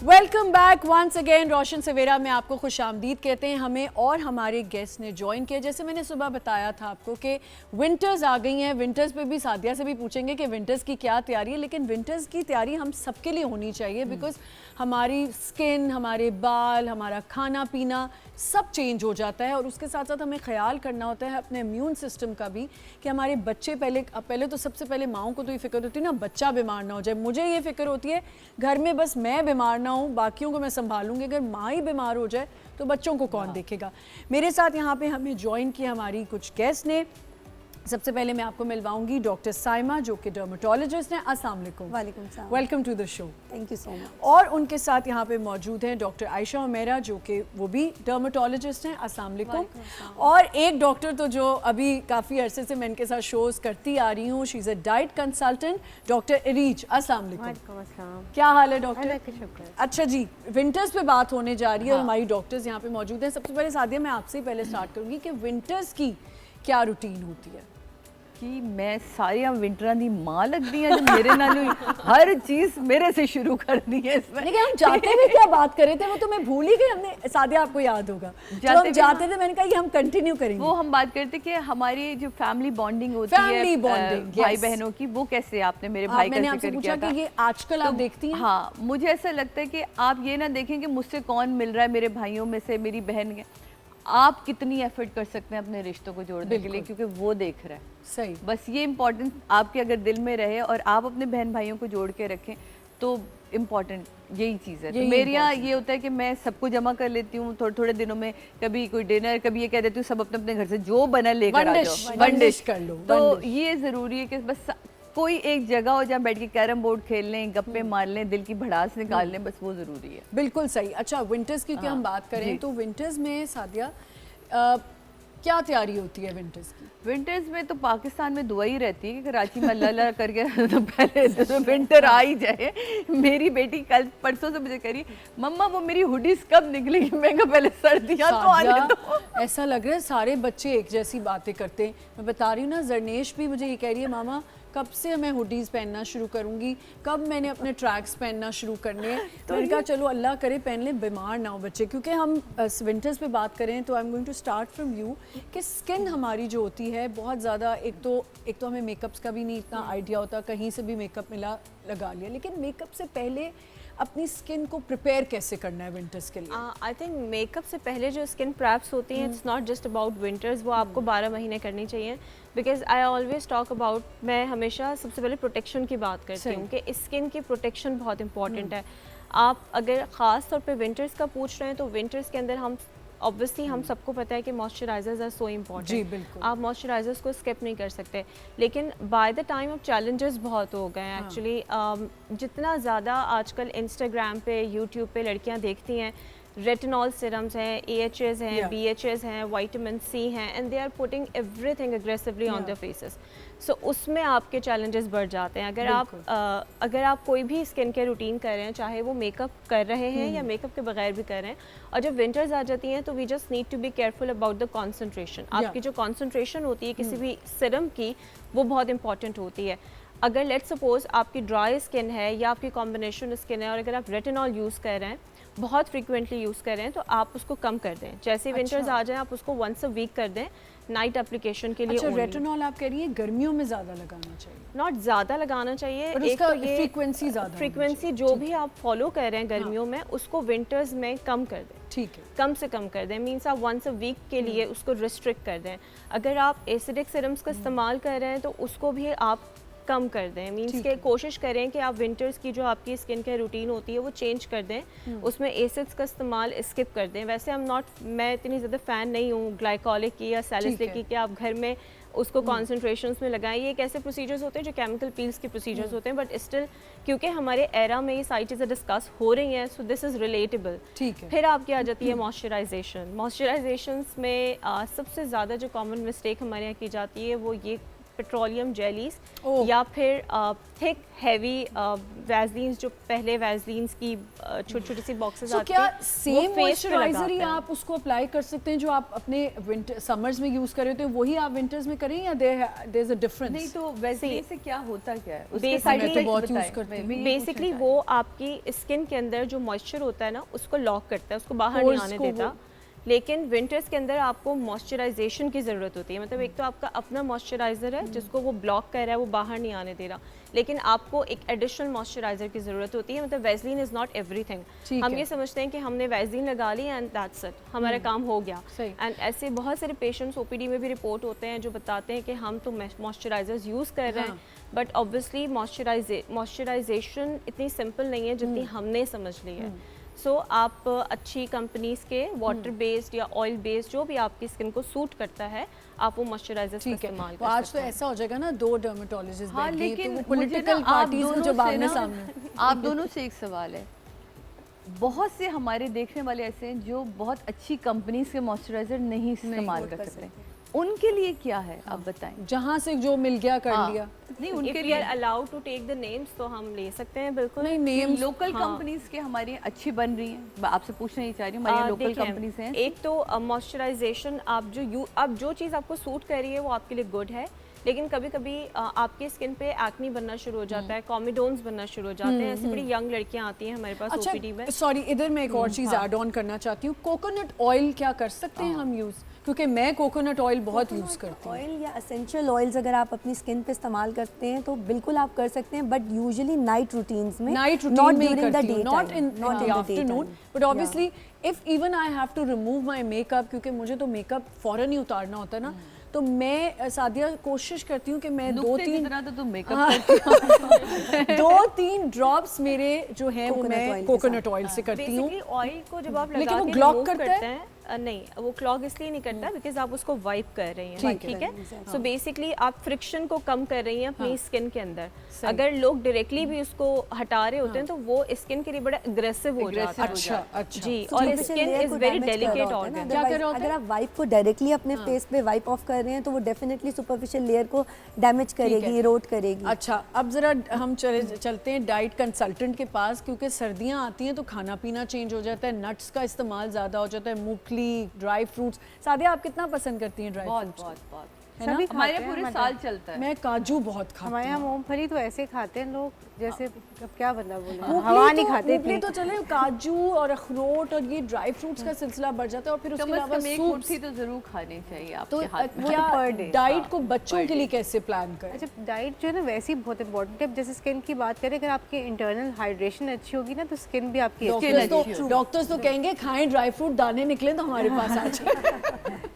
Welcome back once again. Roshan Savera में आपको खुशामदीद कहते हैं। हमें और हमारे गेस्ट ने ज्वाइन किया। जैसे मैंने सुबह बताया था आपको कि विंटर्स आ गई हैं। विंटर्स पे भी सादिया से भी पूछेंगे कि विंटर्स की क्या तैयारी है, लेकिन विंटर्स की तैयारी हम सबके लिए होनी चाहिए बिकॉज हमारी स्किन, हमारे बाल, हमारा खाना पीना सब चेंज हो जाता है और उसके साथ साथ हमें ख्याल करना होता है अपने इम्यून सिस्टम का भी कि हमारे बच्चे पहले तो सबसे पहले माओं को तो ये फिक्र होती है ना बच्चा बीमार ना हो जाए। मुझे ये फिक्र होती है घर में बस मैं बीमार ना हूँ, बाकियों को मैं संभालूंगी। अगर माँ ही बीमार हो जाए तो बच्चों को कौन देखेगा। मेरे साथ यहाँ पे हमें ज्वाइन किया हमारी कुछ गेस्ट ने। सबसे पहले मैं आपको मिलवाऊंगी डॉक्टर साइमा जो कि डर्मेटोलॉजिस्ट हैं। अस्सलाम वालेकुम। वालेकुम सलाम। Welcome to the show. Thank you so much. और उनके साथ यहाँ पे मौजूद हैं डॉक्टर आयशा उमेरा जो कि वो भी डर्मेटोलॉजिस्ट हैं। अस्सलाम वालेकुम। और एक डॉक्टर तो जो अभी काफ़ी अरसे से मैं इनके साथ शोज करती आ रही हूँ, she is a diet consultant, doctor इरीज। अस्सलाम वालेकुम। क्या हाल है डॉक्टर? अच्छा जी, विंटर्स पे बात होने जा रही है और हमारी डॉक्टर्स यहाँ पे मौजूद हैं। सबसे पहले सादिया मैं आपसे ही पहले स्टार्ट करूँगी कि विंटर्स की क्या रूटीन होती है? कि मैं सारिया विंटरां दी मां लगदी है जो मेरे नाल हर चीज मेरे से शुरू कर दी है इसमें। लेकिन हम जाते हुए क्या बात कर रहे थे वो तो मैं भूल ही गई। हमने सादिया आपको याद होगा जब हम जाते थे मैंने कहा ये हम कंटिन्यू करेंगे। वो हम बात करते कि हमारी जो फैमिली बॉन्डिंग होती है भाई बहनों की, वो कैसे आपने मेरे भाई का जिक्र किया था। ये आजकल आप देखती हैं? हाँ, मुझे ऐसा लगता है कि आप ये ना देखें कि मुझसे कौन मिल रहा है, मेरे भाइयों में से मेरी बहन के, आप कितनी एफर्ट कर सकते हैं अपने रिश्तों को जोड़ने के लिए, क्योंकि वो देख रहा है। सही, बस ये इम्पोर्टेंस आपके अगर दिल में रहे और आप अपने बहन भाइयों को जोड़ के रखें तो इम्पोर्टेंट यही चीज़ है। तो मेरे यहाँ ये होता है कि मैं सबको जमा कर लेती हूँ थोड़े थोड़े दिनों में, कभी कोई डिनर, कभी ये कह देती हूँ सब अपने अपने घर से जो बना लेकर आ जाओ, वनडिश कर लो। तो ये ज़रूरी है कि बस कोई एक जगह हो जहाँ बैठ के कैरम बोर्ड खेल लें, गप्पे मार लें, दिल की भड़ास निकाल लें, बस वो ज़रूरी है। बिल्कुल सही। अच्छा, विंटर्स की हम बात करें तो विंटर्स में सादिया क्या तैयारी होती है विंटर्स की? विंटर्स में तो पाकिस्तान में दुआ ही रहती है कि कराची में अल्लाह करके तो पहले तो विंटर आ ही जाए। मेरी बेटी कल परसों से मुझे कह रही मम्मा वो मेरी हुडीज कब निकलेगी। मैं कहा पहले सर्दियाँ तो आने दो। ऐसा लग रहा है सारे बच्चे एक जैसी बातें करते हैं। मैं बता रही हूँ ना, जरनेश भी मुझे ये कह रही है मामा कब से मैं हुडीज़ पहनना शुरू करूँगी, कब मैंने अपने ट्रैक्स पहनना शुरू करने हैं। तो मैंने कहा चलो अल्लाह करे पहन लें, बीमार ना हो बच्चे। क्योंकि हम विंटर्स पे बात करें तो I am going to start from you कि स्किन हमारी जो होती है बहुत ज़्यादा, एक तो हमें मेकअप्स का भी नहीं इतना आइडिया होता, कहीं से भी मेकअप मिला लगा लिया, लेकिन मेकअप से पहले अपनी स्किन को प्रिपेयर कैसे करना है विंटर्स के लिए? आई थिंक मेकअप से पहले जो स्किन प्रैप्स होती हैं, it's not just about winters, वो आपको 12 महीने करनी चाहिए। Because I always talk about, मैं हमेशा सबसे पहले प्रोटेक्शन की बात करती हूँ कि स्किन की प्रोटेक्शन बहुत इंपॉर्टेंट है। आप अगर ख़ास तौर पे विंटर्स का पूछ रहे हैं तो विंटर्स के अंदर हम ऑब्वियसली हम सबको पता है कि मॉइस्चराइजर्स आर सो इम्पॉर्टेंट। जी बिल्कुल, आप मॉइस्चराइजर्स को स्किप नहीं कर सकते। लेकिन बाय द टाइम अब चैलेंजेस बहुत हो गए हैं एक्चुअली। जितना ज़्यादा आजकल इंस्टाग्राम पे, यूट्यूब पे लड़कियां देखती हैं, रेटिनॉल सिरम्स हैं, AHAs हैं, BHAs हैं, विटामिन C हैं, and they are putting everything aggressively on their faces. So उसमें आपके चैलेंजेस बढ़ जाते हैं। अगर आप कोई भी स्किन केयर रूटीन कर रहे हैं, चाहे वो मेकअप कर रहे हैं या मेकअप के बगैर भी कर रहे हैं, और जब विंटर्स आ जाती हैं तो we just need to be careful about the concentration. आपकी जो कॉन्सेंट्रेशन होती है किसी भी सिरम की, वो बहुत इंपॉर्टेंट होती है। अगर लेट्स सपोज आपकी ड्राई स्किन है या आपकी कॉम्बिनेशन स्किन है और अगर आप रेटिनॉल यूज़ कर रहे हैं, बहुत फ्रीक्वेंटली यूज़ कर रहे हैं, तो आप उसको कम कर दें। जैसे विंटर्स आ जाए आप उसको वंस अ वीक कर दें नाइट एप्लीकेशन के लिए। अच्छा, रेटिनॉल आप कह रही हैं गर्मियों में ज़्यादा लगाना चाहिए? नॉट ज़्यादा लगाना चाहिए, एक तो ये फ्रीक्वेंसी ज़्यादा, फ्रीक्वेंसी जो भी आप फॉलो कर रहे हैं गर्मियों में उसको विंटर्स में कम कर दें। ठीक है, कम से कम कर दें, मीन्स आप वंस अ वीक के लिए उसको रिस्ट्रिक्ट कर दें। अगर आप एसिडिक सिरम्स का इस्तेमाल कर रहे हैं तो उसको भी आप कम कर दें। मीन्स के कोशिश करें कि आप विंटर्स की जो आपकी स्किन केयर रूटीन होती है वो चेंज कर दें, उसमें एसिड्स का इस्तेमाल स्किप कर दें। वैसे मैं इतनी ज़्यादा फ़ैन नहीं हूँ ग्लाइकोलिक की या सैलिसिलिक की कि आप घर में उसको कॉन्सेंट्रेशंस में लगाएं। ये एक ऐसे प्रोसीजर्स होते हैं जो केमिकल पील्स के प्रोसीजर्स होते हैं, बट स्टिल क्योंकि हमारे एरा में ये सारी चीज़ें डिस्कस हो रही हैं, सो दिस इज़ रिलेटेबल। ठीक है। फिर आपकी आ जाती है मॉइस्चराइजेशन। मॉइस्चराइजेशंस में सबसे ज़्यादा जो कॉमन मिस्टेक हमारे यहाँ की जाती है वो ये पेट्रोलियम जेलीज ओह। या फिर थिक हैवी वैसलीन्स, जो पहले वैसलीन्स की छोटी छोटी सी बॉक्सेस So, आती क्या हैं, वो सेम face पे मॉइस्चराइजर ही लगाते हैं। आप उसको अप्लाई कर सकते हैं जो आप अपने विंटर समर्स में यूज कर रहे होते हैं, वही आप विंटर्स में करें या देयर इज अ डिफरेंस? नहीं तो वैसे से क्या होता क्या है उसके Basically- साइड मैं तो बहुत बताएं, use करती मैं हूँ। भी यही बेसिकली पूछना वो आपकी स्किन के अंदर जो मॉइस्चर होता है ना, उसको लॉक करता है, उसको बाहर नहीं Pores आने को देता। वो- लेकिन विंटर्स के अंदर आपको मॉइस्चराइजेशन की ज़रूरत होती है। मतलब एक तो आपका अपना मॉइस्चराइज़र है जिसको वो ब्लॉक कर रहा है, वो बाहर नहीं आने दे रहा, लेकिन आपको एक एडिशनल मॉइस्चराइज़र की ज़रूरत होती है। मतलब वैसलीन इज़ नॉट एवरीथिंग। ठीक हम है। ये समझते हैं कि हमने वैसलीन लगा ली एंड दैट्स इट, हमारा काम हो गया। सही। एंड ऐसे बहुत सारे पेशेंट्स ओपीडी में भी रिपोर्ट होते हैं जो बताते हैं कि हम तो मॉइस्चराइजर्स यूज़ कर रहे हैं, बट ऑब्वियसली मॉइस्चराइजेशन इतनी सिंपल नहीं है जितनी हमने समझ ली है। सो आप अच्छी कंपनीज के वाटर बेस्ड या ऑयल बेस्ड जो भी आपकी स्किन को सूट करता है, आप वो मॉइस्चराइजर्स का ठीक है, इस्तेमाल तो कर आज तो सकते हैं। ऐसा हो जाएगा ना, 2 डर्मेटोलॉजिस्ट हाँ, बैठ गए, तो लेकिन वो मुझे पॉलिटिकल ना आप पार्टीज में दोनों जब से आमने ना- सामने आप दोनों से एक सवाल है। बहुत से हमारे देखने वाले ऐसे हैं जो बहुत अच्छी कंपनीज के मॉइस्चराइजर नहीं इस्तेमाल कर सकते, उनके लिए क्या है आप बताएं? जहाँ से जो मिल गया कर हाँ, लिया। नहीं If उनके we लिए are allowed to take the names तो हम ले सकते हैं बिल्कुल। नहीं, नेम्स लोकल हाँ। कंपनीज के हमारी अच्छी बन रही हैं, मैं आपसे पूछना ही चाह रही हूँ, हमारी लोकल देखिए, कंपनीज हैं। एक तो मॉइस्चराइजेशन आप जो चीज़ आपको सूट कर रही है वो आपके लिए गुड है, लेकिन कभी कभी आपके स्किन पे एक्ने बनना शुरू हो जाता है, कॉमिडोन्स बनना शुरू हो जाते हैं। ऐसी बड़ी यंग लड़कियां आती हैं हमारे पास ओपीडी में। अच्छा, सॉरी, इधर मैं एक और चीज़ ऐड ऑन करना चाहती हूँ। कोकोनट ऑयल क्या कर सकते हैं हम यूज़? क्योंकि मैं कोकोनट ऑयल बहुत यूज़ करती हूँ। ऑयल या एसेंशियल ऑयल्स अगर आप अपनी स्किन पे इस्तेमाल करते हैं तो बिल्कुल आप कर सकते हैं, बट यूजुअली नाइट रूटीन्स में, नाइट not रूटीन में ही during the करती हूँ, not daytime, in not the in the afternoon, daytime. But obviously if even I have to remove my makeup, क्योंकि मुझे तो मेकअप फौरन ही उतारना होता है ना, तो मैं सादिया कोशिश करती हूँ कि मैं नुक्ते 2-3 जितना तो तुम मेकअप करती हो। 2-3 ड्रॉप्स मेरे जो हैं वो Coconut मैं oil के कोकोनट ऑयल से करती हूँ। बेसिकली ऑयल को जब आप लेकिन लगा वो के ग्लॉक remove करता है? करते हैं, नहीं वो क्लॉग इसलिए नहीं करता बिकॉज आप उसको वाइप कर रही हैं, ठीक है। सो बेसिकली आप फ्रिक्शन को कम कर रही हैं अपनी स्किन के अंदर। अगर लोग डायरेक्टली भी उसको हटा रहे होते हैं तो वो स्किन के लिए बड़ा एग्रेसिव हो जाता है। अच्छा अच्छा। जी, So, और superficial स्किन layer इज को वेरी damage कर रहा डेलिकेट होता है ना, ऑर्गन। क्या कर otherwise रहा होता अगर है? आप वाइप को डायरेक्टली अपने फेस पे वाइप ऑफ कर रहे हैं तो वो डेफिनेटली सुपरफिशियल लेयर को डैमेज करेगी, इरोड करेगी। अच्छा, अब जरा हम चलते हैं डाइट कंसल्टेंट के पास, क्योंकि सर्दियां आती हैं तो खाना पीना चेंज हो जाता है, नट्स का इस्तेमाल ज़्यादा हो जाता है, मूंगफली, ड्राई फ्रूट्स। सादिया, आप कितना पसंद करती हैं ड्राई बहुत फ्रूट्स? बहुत बहुत है ना? हमारे पूरे साल चलता है। मैं काजू बहुत खाती हमारे यहाँ हूँ। मूंगफली तो ऐसे खाते हैं लोग जैसे, अब क्या बंदा बोले, मूंगफली हवा नहीं तो- खाते मूंगफली इतनी। तो चले, काजू और अखरोट और ये ड्राई फ्रूट्स का सिलसिला बढ़ जाता है, और फिर उसके कम से अलावा कम एक सूप। मुट्ठी तो जरूर खानी चाहिए तो आपके हाथ में। क्या per day। डाइट को बच्चों के लिए कैसे प्लान करें? अच्छा, डाइट जो है ना वैसे ही बहुत इंपॉर्टेंट है। जैसे स्किन की बात करें, अगर आपकी इंटरनल हाइड्रेशन अच्छी होगी ना तो स्किन भी आपकी अच्छी डॉक्टर्स तो कहेंगे खाएं ड्राई फ्रूट, दाने निकले तो हमारे पास आ जाए।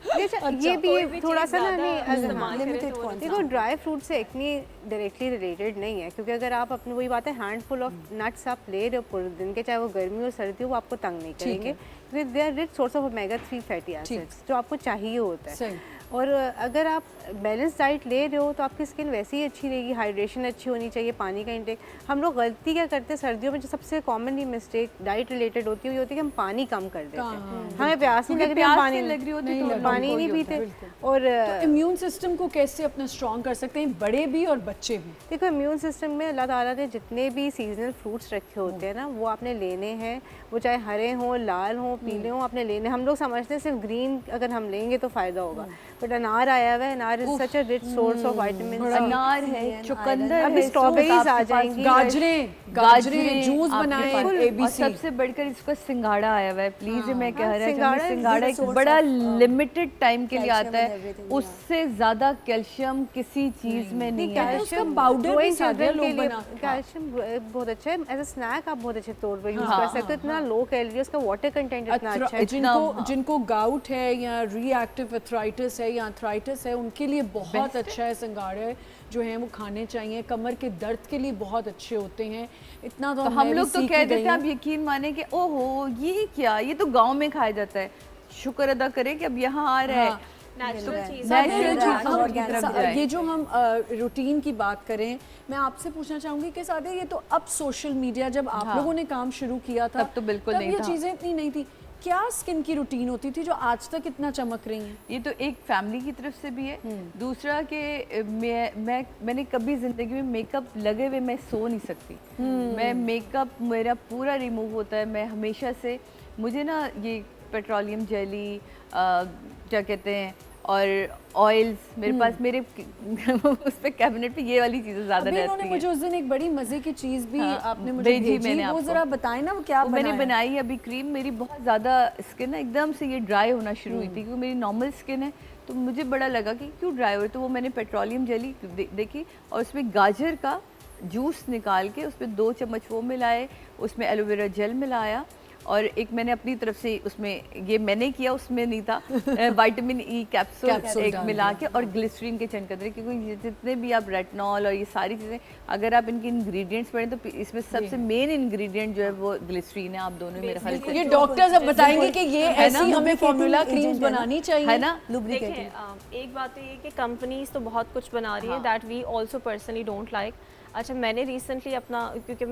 रहेगी। ये कोई भी भी थोड़ा चीज़ सा ना ज़्यादा नहीं इस्तेमाल करें limited तो वो quantity। देखो, ड्राई फ्रूट से एक्ने डायरेक्टली रिलेटेड नहीं है, क्योंकि अगर आप अपनी वही बात है हैंडफुल ऑफ नट्स आप ले रहे हो पूरे दिन के, चाहे वो गर्मी हो सर्दी हो, वो आपको तंग नहीं करेंगे, क्योंकि they are rich source of omega 3 fatty acids जो आपको चाहिए होता है। सही। और अगर आप बैलेंस डाइट ले रहे हो तो आपकी स्किन वैसे ही अच्छी रहेगी, हाइड्रेशन अच्छी होनी चाहिए, पानी का इंटेक। हम लोग गलती क्या करते हैं सर्दियों में, जो सबसे कॉमनली मिस्टेक डाइट रिलेटेड होती है, ये होती है कि हम पानी कम कर देते हैं। हमें प्यास नहीं लग रही, हम पानी लग रही होती नहीं तो लग रही, पानी नहीं होता है। पीते। और तो इम्यून सिस्टम को कैसे अपना स्ट्रॉन्ग कर सकते हैं, बड़े भी और बच्चे भी? देखो, इम्यून सिस्टम में अल्लाह ताला ने जितने भी सीजनल फ्रूट्स रखे होते हैं ना, वो आपने लेने हैं, वो चाहे हरे हों, लाल हों, पीले हों, आपने लेने। हम लोग समझते हैं सिर्फ ग्रीन अगर हम लेंगे तो फ़ायदा होगा, बट अनार आया हुआ है, अनार is such a rich source of vitamin. अनार है, चुकंदर अभी है, स्ट्रॉबेरीज आ आपके पास जाएंगी, गाजरें जूस आपके बनाएं, पास। और एबीसी। सबसे बढ़कर इसका सिंगाड़ा आया हुआ है, प्लीज ये मैं कह रहा सिंगाड़ा हूँ, is सिंगाड़ा good एक source बड़ा of, लिमिटेड टाइम के लिए calcium आता and है, everything, उससे ज्यादा कैल्शियम किसी चीज में नहीं है। कैल्शियम पाउडर भी सादे लोग बनाते हैं। कैल्शियम बहुत अच्छा है, एज अ स्नैक आप बहुत अच्छे तौर पर यूज कर सकते हो। इतना लो कैलोरी, उसका वाटर कंटेंट इतना अच्छा है। जिनको गाउट है या रिएक्टिव अर्थराइटिस है या अर्थराइटिस है, उनके लिए बहुत अच्छा है सिंगाड़े जो हैं वो खाने चाहिए। कमर के दर्द के लिए बहुत अच्छे होते हैं। इतना तो हम लोग तो कह देते हैं, आप यकीन माने कि ओहो ये क्या, ये तो गांव में खाया जाता है। शुक्र अदा करें कि अब यहाँ आ रहा है। नेचुरल चीज़ Natural जो चीज़ हम- की तरफ जाए। ये जो हम रूटीन की बात करें, मैं आपसे पूछना चाहूंगी कि सादे ये तो अब सोशल मीडिया जब आप लोगों ने काम शुरू किया था तब तो बिल्कुल तब नहीं ये था। चीज़ें इतनी नहीं थी। क्या स्किन की रूटीन होती थी जो आज तक इतना चमक रही हैं? ये तो एक फैमिली की तरफ से भी है, दूसरा कि मैंने कभी ज़िंदगी में मेकअप लगे हुए मैं सो नहीं सकती। मैं मेकअप मेरा पूरा रिमूव होता है। मैं हमेशा से, मुझे ना ये पेट्रोलियम जेली क्या कहते हैं और ऑयल्स मेरे पास, मेरे उस पे कैबिनेट पे ये वाली चीज़ें ज़्यादा रहती हैं। उन्होंने मुझे उस दिन एक बड़ी मज़े की चीज़ भी आपने मुझे भेजी, भेजी, मैंने वो आपको। ज़रा बताएं ना वो क्या मैंने बनाया? बनाई अभी क्रीम। मेरी बहुत ज़्यादा स्किन ना एकदम से ये ड्राई होना शुरू हुई थी, क्योंकि मेरी नॉर्मल स्किन है, तो मुझे बड़ा लगा कि क्यों ड्राई हो रही है। तो वो मैंने पेट्रोलियम जेली देखी और उसमें गाजर का जूस निकाल के उसमें 2 चम्मच वो मिलाए, उसमें एलोवेरा जेल मिलाया और एक मैंने अपनी तरफ से उसमें, ये मैंने किया उसमें नहीं था, विटामिन ई कैप्सूल एक मिला के और ग्लिसरीन के चंद, क्योंकि जितने भी आप रेटिनॉल और ये सारी चीज़ें अगर आप इनके इंग्रेडिएंट्स पढ़ें तो इसमें सबसे मेन इंग्रेडिएंट जो है वो ग्लिसरीन है। आप दोनों मेरे ख्याल से ये डॉक्टर्स अब बताएंगे कि ये ऐसी हमें फॉर्मूला क्रीम्स बनानी चाहिए, है ना। देखिए एक बात तो ये कि कंपनीज तो बहुत कुछ बना रही है that we also personally don't like. अच्छा मैंने रिसेंटली अपना, क्योंकि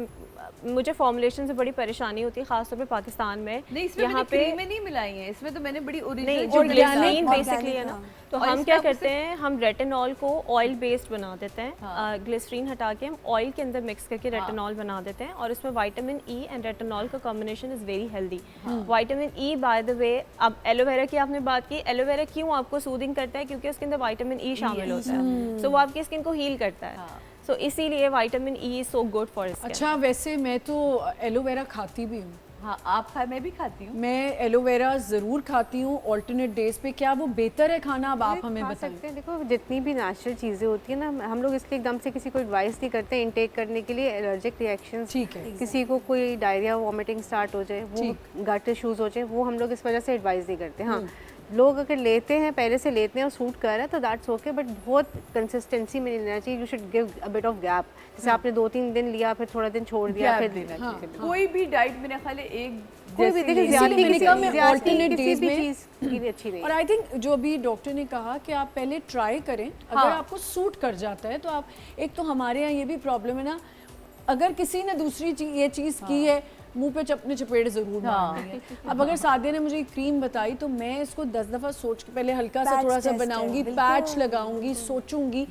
मुझे फॉर्मुलेशन से बड़ी परेशानी होती है खासतौर पे पाकिस्तान में, नहीं, इसमें यहाँ मैंने पे क्रीमें नहीं मिलाई हैं, इसमें तो मैंने बड़ी नहीं, ओरिजिनल जो ग्लिसरीन organic बेसिकली है ना, तो और हम इसमें क्या आपको करते हैं, हम रेटिनॉल को ऑयल बेस्ड बना देते हैं, ग्लिसरीन हटा के हम ऑयल के अंदर मिक्स करके रेटिनॉल बना देते हैं और उसमें विटामिन ई एंड रेटिनॉल का combination is very healthy. Vitamin E by the way, अब एलोवेरा की आपने बात की, एलोवेरा क्यों आपको सूदिंग करता है, क्योंकि उसके अंदर विटामिन ई शामिल होता है, सो वो आपकी स्किन को हील करता है, सो इसीलिए vitamin E is so good for skin. अच्छा वैसे मैं तो एलोवेरा खाती भी हूँ। हाँ आप मैं भी खाती हूँ। मैं एलोवेरा ज़रूर खाती हूँ ऑल्टरनेट डेज पे। क्या वो बेहतर है खाना? अब आप हमें खा बताएं। सकते हैं। देखो जितनी भी नेचुरल चीज़ें होती है ना, हम लोग इसलिए एकदम से किसी को एडवाइस नहीं करते इनटेक करने के लिए। एलर्जिक रिएक्शंस, ठीक है। किसी को कोई डायरिया वॉमिटिंग स्टार्ट हो जाए, वो गट इश्यूज हो जाए, वो हम लोग इस वजह से एडवाइस नहीं करते। हाँ लोग अगर लेते हैं, पहले से लेते हैं और सूट कर रहा है तो दैट्स ओके, बट बहुत कंसिस्टेंसी में लेना चाहिए। You should give a bit of gap, जैसे आपने 2-3 दिन लिया, फिर थोड़ा दिन छोड़ दिया, फिर देना चाहिए। कोई भी डाइट मेरा ख्याल है एक कोई भी देखिए इसीलिए मैंने कहा मैं alternate किसी days भी में- चीज़ की भी अच्छी नहीं और आई थिंक जो अभी डॉक्टर ने कहा कि आप पहले ट्राई करें, अगर आपको सूट कर जाता है तो आप, एक तो हमारे यहाँ ये भी प्रॉब्लम है ना, अगर किसी ने दूसरी ये चीज़ की है मुंह पे चपने चपेट जरूर मारनी है। अब अगर सादिया ने मुझे क्रीम बताई तो मैं इसको 10 दफ़ा सोच के पहले हल्का सा Patch थोड़ा सा test है, बनाऊंगी, बिल्कुल। पैच लगाऊंगी, सोचूंगी,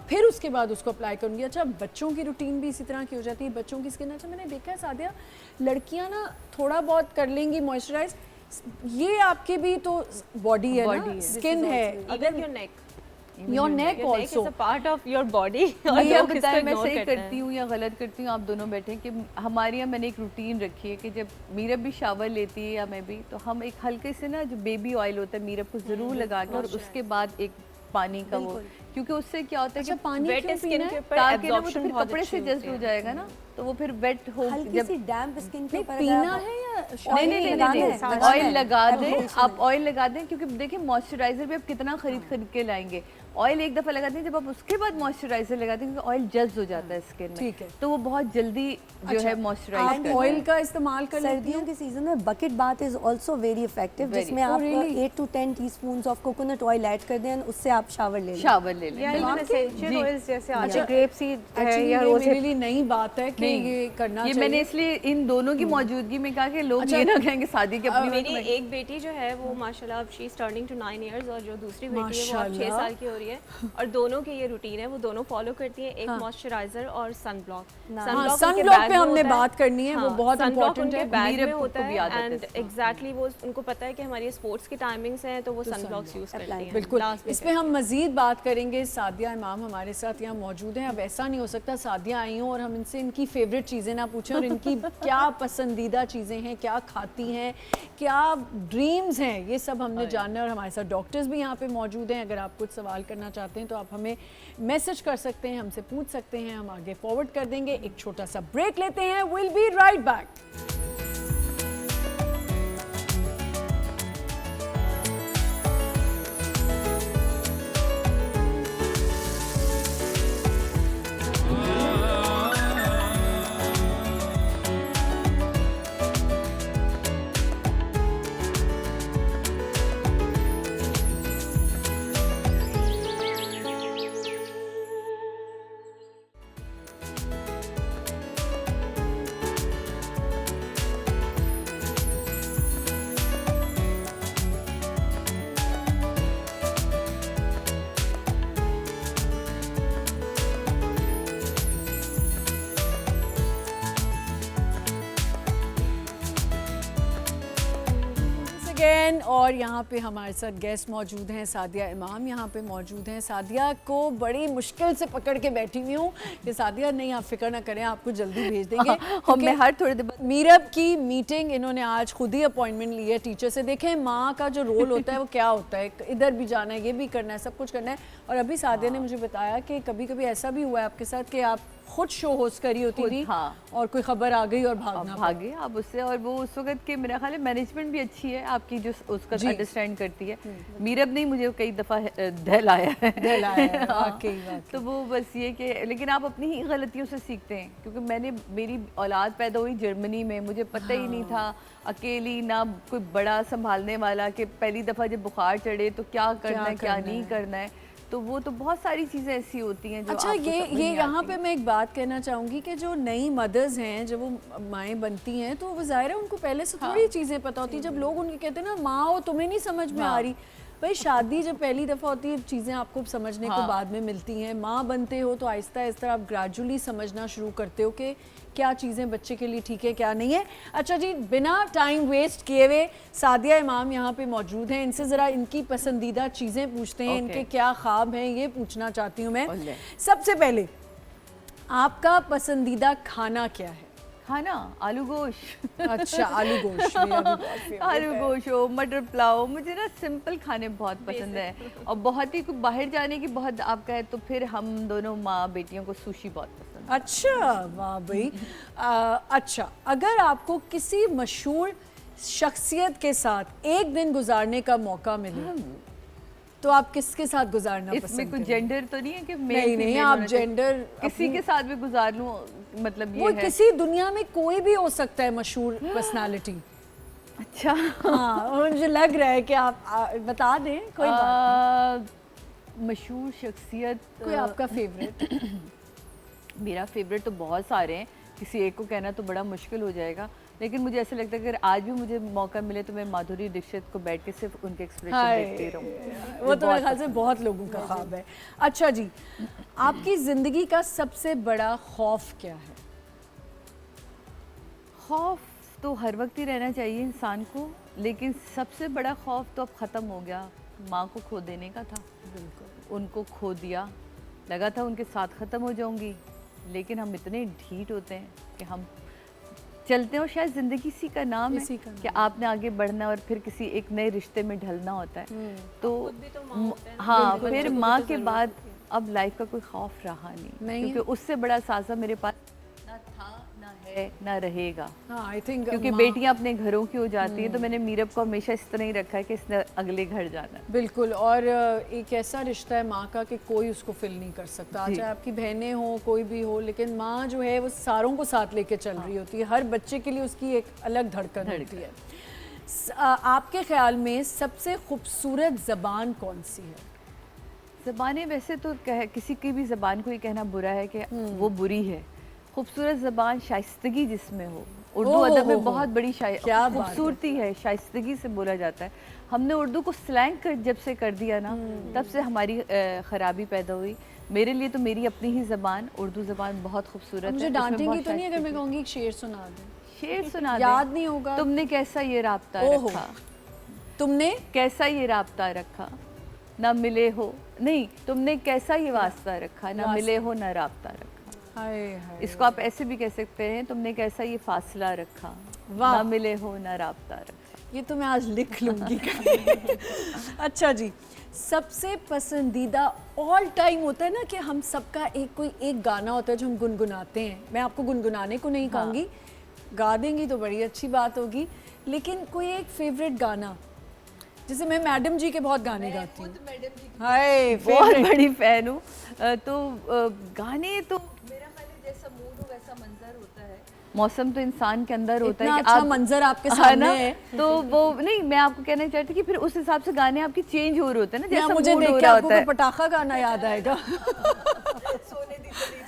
फिर उसके बाद उसको अप्लाई करूंगी। अच्छा बच्चों की रूटीन भी इसी तरह की हो जाती है, बच्चों की स्किन, अच्छा मैंने देखा है सादिया लड़कियां ना थोड़ा बहुत कर लेंगी मॉइस्चराइज, ये आपकी भी तो बॉडी है ना, स्किन है, even your neck, your neck your neck is also. a part of your body। और ये लोग इसको बताएं मैं ignore सही करते करती हैं। हूँ या गलत करती हूँ, आप दोनों बैठे कि हमारे यहाँ मैंने एक रूटीन रखी है कि जब मीरब भी शावर लेती है या मैं भी, तो हम एक हल्के से ना जो बेबी ऑयल होता है मीरब को ज़रूर लगा के और उसके बाद एक पानी का वो, क्योंकि उससे क्या होता है अच्छा कि पानी वेट क्यों स्किन पीना के है? ऊपर ताकि ना वो तो absorption फिर बहुत कपड़े अच्छी से जस्ट होती हो है। जाएगा ना, तो वो फिर वेट हो हल्की सी डैम्प स्किन के ऊपर पीना अगर आप- है या नहीं नहीं नहीं लगाना नहीं है, ऑयल लगाना है। लगा दें, आप ऑयल लगा दें, क्योंकि देखिए मॉइस्चराइजर भी आप कितना खरीद के लाएंगे। ऑयल एक दफ़ा लगाते हैं, जब आप उसके बाद मॉइस्चराइजर लगाते हैं, क्योंकि ऑयल जज्ब हो जाता है स्किन में, ठीक है। तो वो बहुत जल्दी जो है मॉइस्चराइज आप ऑयल का इस्तेमाल कर लेती सर्दियों हैं? के सीजन में bucket bath is also very effective, जिसमें आप 8 to 10 teaspoons of coconut oil add कर दें, उससे आप शावर ले लें। शावर ले लें। या इवन एसेंशियल ऑयल्स जैसे आते हैं, ग्रेप सीड है Actually, या ये रोज मेरे लिए नई बात है कि ये करना ये चाहिए। मैंने इसलिए इन दोनों की मौजूदगी में कहा कि लोग ये ना कहेंगे शादी के अपनी मेरी एक बेटी जो है वो माशाल्लाह अब she is turning to 9 years, और जो दूसरी बेटी है वो अब 6 साल की हो रही है, और दोनों की ये रूटीन है, वो दोनों फॉलो करती है, एक मॉइस्चराइजर और सन ब्लॉक। सन ब्लॉक पे हमने बात करनी है, वो बहुत इम्पोर्टेंट है। बैग मीरब में को होता भी है आदत है एंड एग्जैक्टली वो उनको पता है कि हमारी स्पोर्ट्स की टाइमिंग्स हैं, तो वो सन ब्लॉक्स यूज करती हैं। बिल्कुल, Last इस पे हम मजीद बात करेंगे। सादिया इमाम हमारे साथ यहाँ मौजूद हैं। अब ऐसा नहीं हो सकता सादिया आई हों और हम इनसे इनकी फेवरेट चीज़ें ना पूछें और इनकी क्या पसंदीदा चीज़ें हैं, क्या खाती हैं, क्या ड्रीम्स हैं, ये सब हमने जानना है। और हमारे साथ डॉक्टर्स भी यहाँ पे मौजूद हैं। अगर आप कुछ सवाल करना चाहते हैं तो आप हमें मैसेज कर सकते हैं, हमसे पूछ सकते हैं, हम आगे फॉरवर्ड कर देंगे। एक छोटा सा ब्रेक लेते हैं, विल बी राइट बैक। और यहाँ पे हमारे साथ गेस्ट मौजूद हैं, सादिया इमाम यहाँ पे मौजूद हैं। सादिया को बड़ी मुश्किल से पकड़ के बैठी हुई हूँ कि सादिया नहीं, आप फिक्र ना करें, आपको जल्दी भेज देंगे। और मैं हर थोड़ी देर बाद मीरब की मीटिंग इन्होंने आज खुद ही अपॉइंटमेंट ली है टीचर से। देखें माँ का जो रोल होता है वो क्या होता है, इधर भी जाना है, ये भी करना है, सब कुछ करना है। और अभी सादिया ने मुझे बताया कि कभी कभी ऐसा भी हुआ है आपके साथ कि आप खुद शो होस्ट करी होती थी, हाँ। और कोई खबर आ गई और भागना भागे आप उससे। और वो उस वक्त के मेरा ख्याल है मैनेजमेंट भी अच्छी है आपकी, जो उसका अंडरस्टैंड करती है। मीरब ने मुझे कई दफ़ा दहलाया है। वाकई। तो वो बस ये कि लेकिन आप अपनी ही गलतियों से सीखते हैं, क्योंकि मेरी औलाद पैदा हुई जर्मनी में, मुझे पता ही नहीं था, अकेली, ना कोई बड़ा संभालने वाला, कि पहली दफ़ा जब बुखार चढ़े तो क्या करना है, क्या नहीं करना है। तो वो तो बहुत सारी चीज़ें ऐसी होती हैं जो अच्छा, आपको समझ ये नहीं यहाँ आती पे हैं। मैं एक बात कहना चाहूँगी कि जो नई मदर्स हैं, जब वो माएँ बनती हैं तो वो ज़ाहिर है उनको पहले से थोड़ी चीज़ें पता होती हैं। जब लोग उनके कहते हैं ना माँ हो, तुम्हें नहीं समझ में आ रही। भाई शादी जब पहली दफ़ा होती है, चीज़ें आपको समझने को बाद में मिलती हैं। माँ बनते हो तो आहिस्ता आहिस्ता आप ग्रेजुअली समझना शुरू करते हो कि क्या चीज़ें बच्चे के लिए ठीक है, क्या नहीं है। अच्छा जी, बिना टाइम वेस्ट किए हुए सादिया इमाम यहाँ पे मौजूद हैं। इनसे ज़रा इनकी पसंदीदा चीज़ें पूछते हैं, इनके क्या ख्वाब हैं ये पूछना चाहती हूँ मैं। सबसे पहले आपका पसंदीदा खाना क्या है? खाना आलू गोश्त। अच्छा, आलू गोश्त मेरा भी बहुत favorite आलू है। गोश्त हो, मटर पुलाव, मुझे ना सिंपल खाने बहुत पसंद है। और बहुत ही बाहर जाने की बहुत आप कहे तो फिर हम दोनों माँ बेटियों को सुशी बहुत पसंद है। अच्छा, वाह भाई। अच्छा, अगर आपको किसी मशहूर शख्सियत के साथ एक दिन गुजारने का मौका मिले तो आप किसके साथ गुजारना इसमें पसंद कुछ करेंगे? जेंडर तो नहीं है कि नहीं, आप जेंडर किसी के साथ भी गुजार लूं, मतलब ये वो है। किसी दुनिया में कोई भी हो सकता है मशहूर पर्सनालिटी। अच्छा। हाँ, मुझे लग रहा है कि आप बता दें कोई बात मशहूर शख्सियत नहीं। कोई आपका फेवरेट? मेरा फेवरेट तो बहुत सारे हैं, किसी एक को कहना तो बड़ा मुश्किल हो जाएगा, लेकिन मुझे ऐसा लगता है कि अगर आज भी मुझे मौका मिले तो मैं माधुरी दीक्षित को बैठ के सिर्फ उनके एक्सप्रेशन देखती रहूं। वो तो मेरे ख्याल से बहुत लोगों का ख्वाब है। अच्छा जी, आपकी जिंदगी का सबसे बड़ा खौफ क्या है? खौफ तो हर वक्त ही रहना चाहिए इंसान को, लेकिन सबसे बड़ा खौफ तो अब ख़त्म हो गया। माँ को खो देने का था, बिल्कुल उनको खो दिया, लगा था उनके साथ ख़त्म हो जाऊंगी, लेकिन हम इतने ढीठ होते हैं कि हम चलते हैं। और शायद ज़िंदगी इसी का नाम है कि आपने आगे बढ़ना और फिर किसी एक नए रिश्ते में ढलना होता है। तो हाँ, फिर माँ के बाद अब लाइफ का कोई खौफ रहा नहीं, क्योंकि उससे बड़ा साजा मेरे पास ना था, ना है, ना रहेगा। हाँ, आई थिंक क्योंकि बेटियां अपने घरों की हो जाती हैं, तो मैंने मीरब को हमेशा इस तरह ही रखा है कि इसने अगले घर जाना है। बिल्कुल। और एक ऐसा रिश्ता है माँ का कि कोई उसको फिल नहीं कर सकता, चाहे आपकी बहनें हो, कोई भी हो, लेकिन माँ जो है वो सारों को साथ लेके चल रही होती है। हर बच्चे के लिए उसकी एक अलग धड़कन होती है। आपके ख्याल में सबसे खूबसूरत ज़बान कौन सी है? ज़बानें वैसे तो किसी की भी ज़बान को ये कहना बुरा है कि वो बुरी है। खूबसूरत ज़बान शाइस्तगी जिसमें हो। उर्दू अदब में बहुत बड़ी खूबसूरती है, शाइस्तगी से बोला जाता है। हमने उर्दू को स्लैंग जब से कर दिया ना, तब से हमारी ख़राबी पैदा हुई। मेरे लिए तो मेरी अपनी ही ज़बान उर्दू ज़बान बहुत खूबसूरत है। मुझे डांटेंगी तो नहीं अगर मैं कहूँगी एक शेर सुना दें? शेर सुना दे। याद नहीं होगा। तुमने कैसा ये राब्ता रखा, तुमने कैसा ये राब्ता रखा, ना मिले हो, नहीं तुमने कैसा ये वास्ता रखा, ना मिले हो ना राब्ता रखा। हाय हाय। इसको आप ऐसे भी कह सकते हैं, तुमने कैसा ये फासला रखा, ना मिले हो ना राब्ता रखा। ये तो मैं आज लिख लूंगी। अच्छा जी, सबसे पसंदीदा ऑल टाइम होता है ना कि हम सबका एक गाना होता है जो हम गुनगुनाते हैं। मैं आपको गुनगुनाने को नहीं कहूँगी, गा देंगी तो बड़ी अच्छी बात होगी, लेकिन कोई एक फेवरेट गाना, जैसे मैं मैडम जी के बहुत गाने गाती हूँ। हाय, बहुत बड़ी फैन हूँ। तो गाने तो मेरा ख्याल है जैसा मूड हो वैसा मंजर होता है। मौसम तो इंसान के अंदर होता है कि अच्छा मंजर आपके सामने है, तो वो नहीं, मैं आपको कहना चाहती कि फिर उस हिसाब से गाने आपके चेंज हो रहे होते हैं ना, जैसा मुझे मूड देख हो के रहा आपको होता है। पटाखा गाना याद आएगा।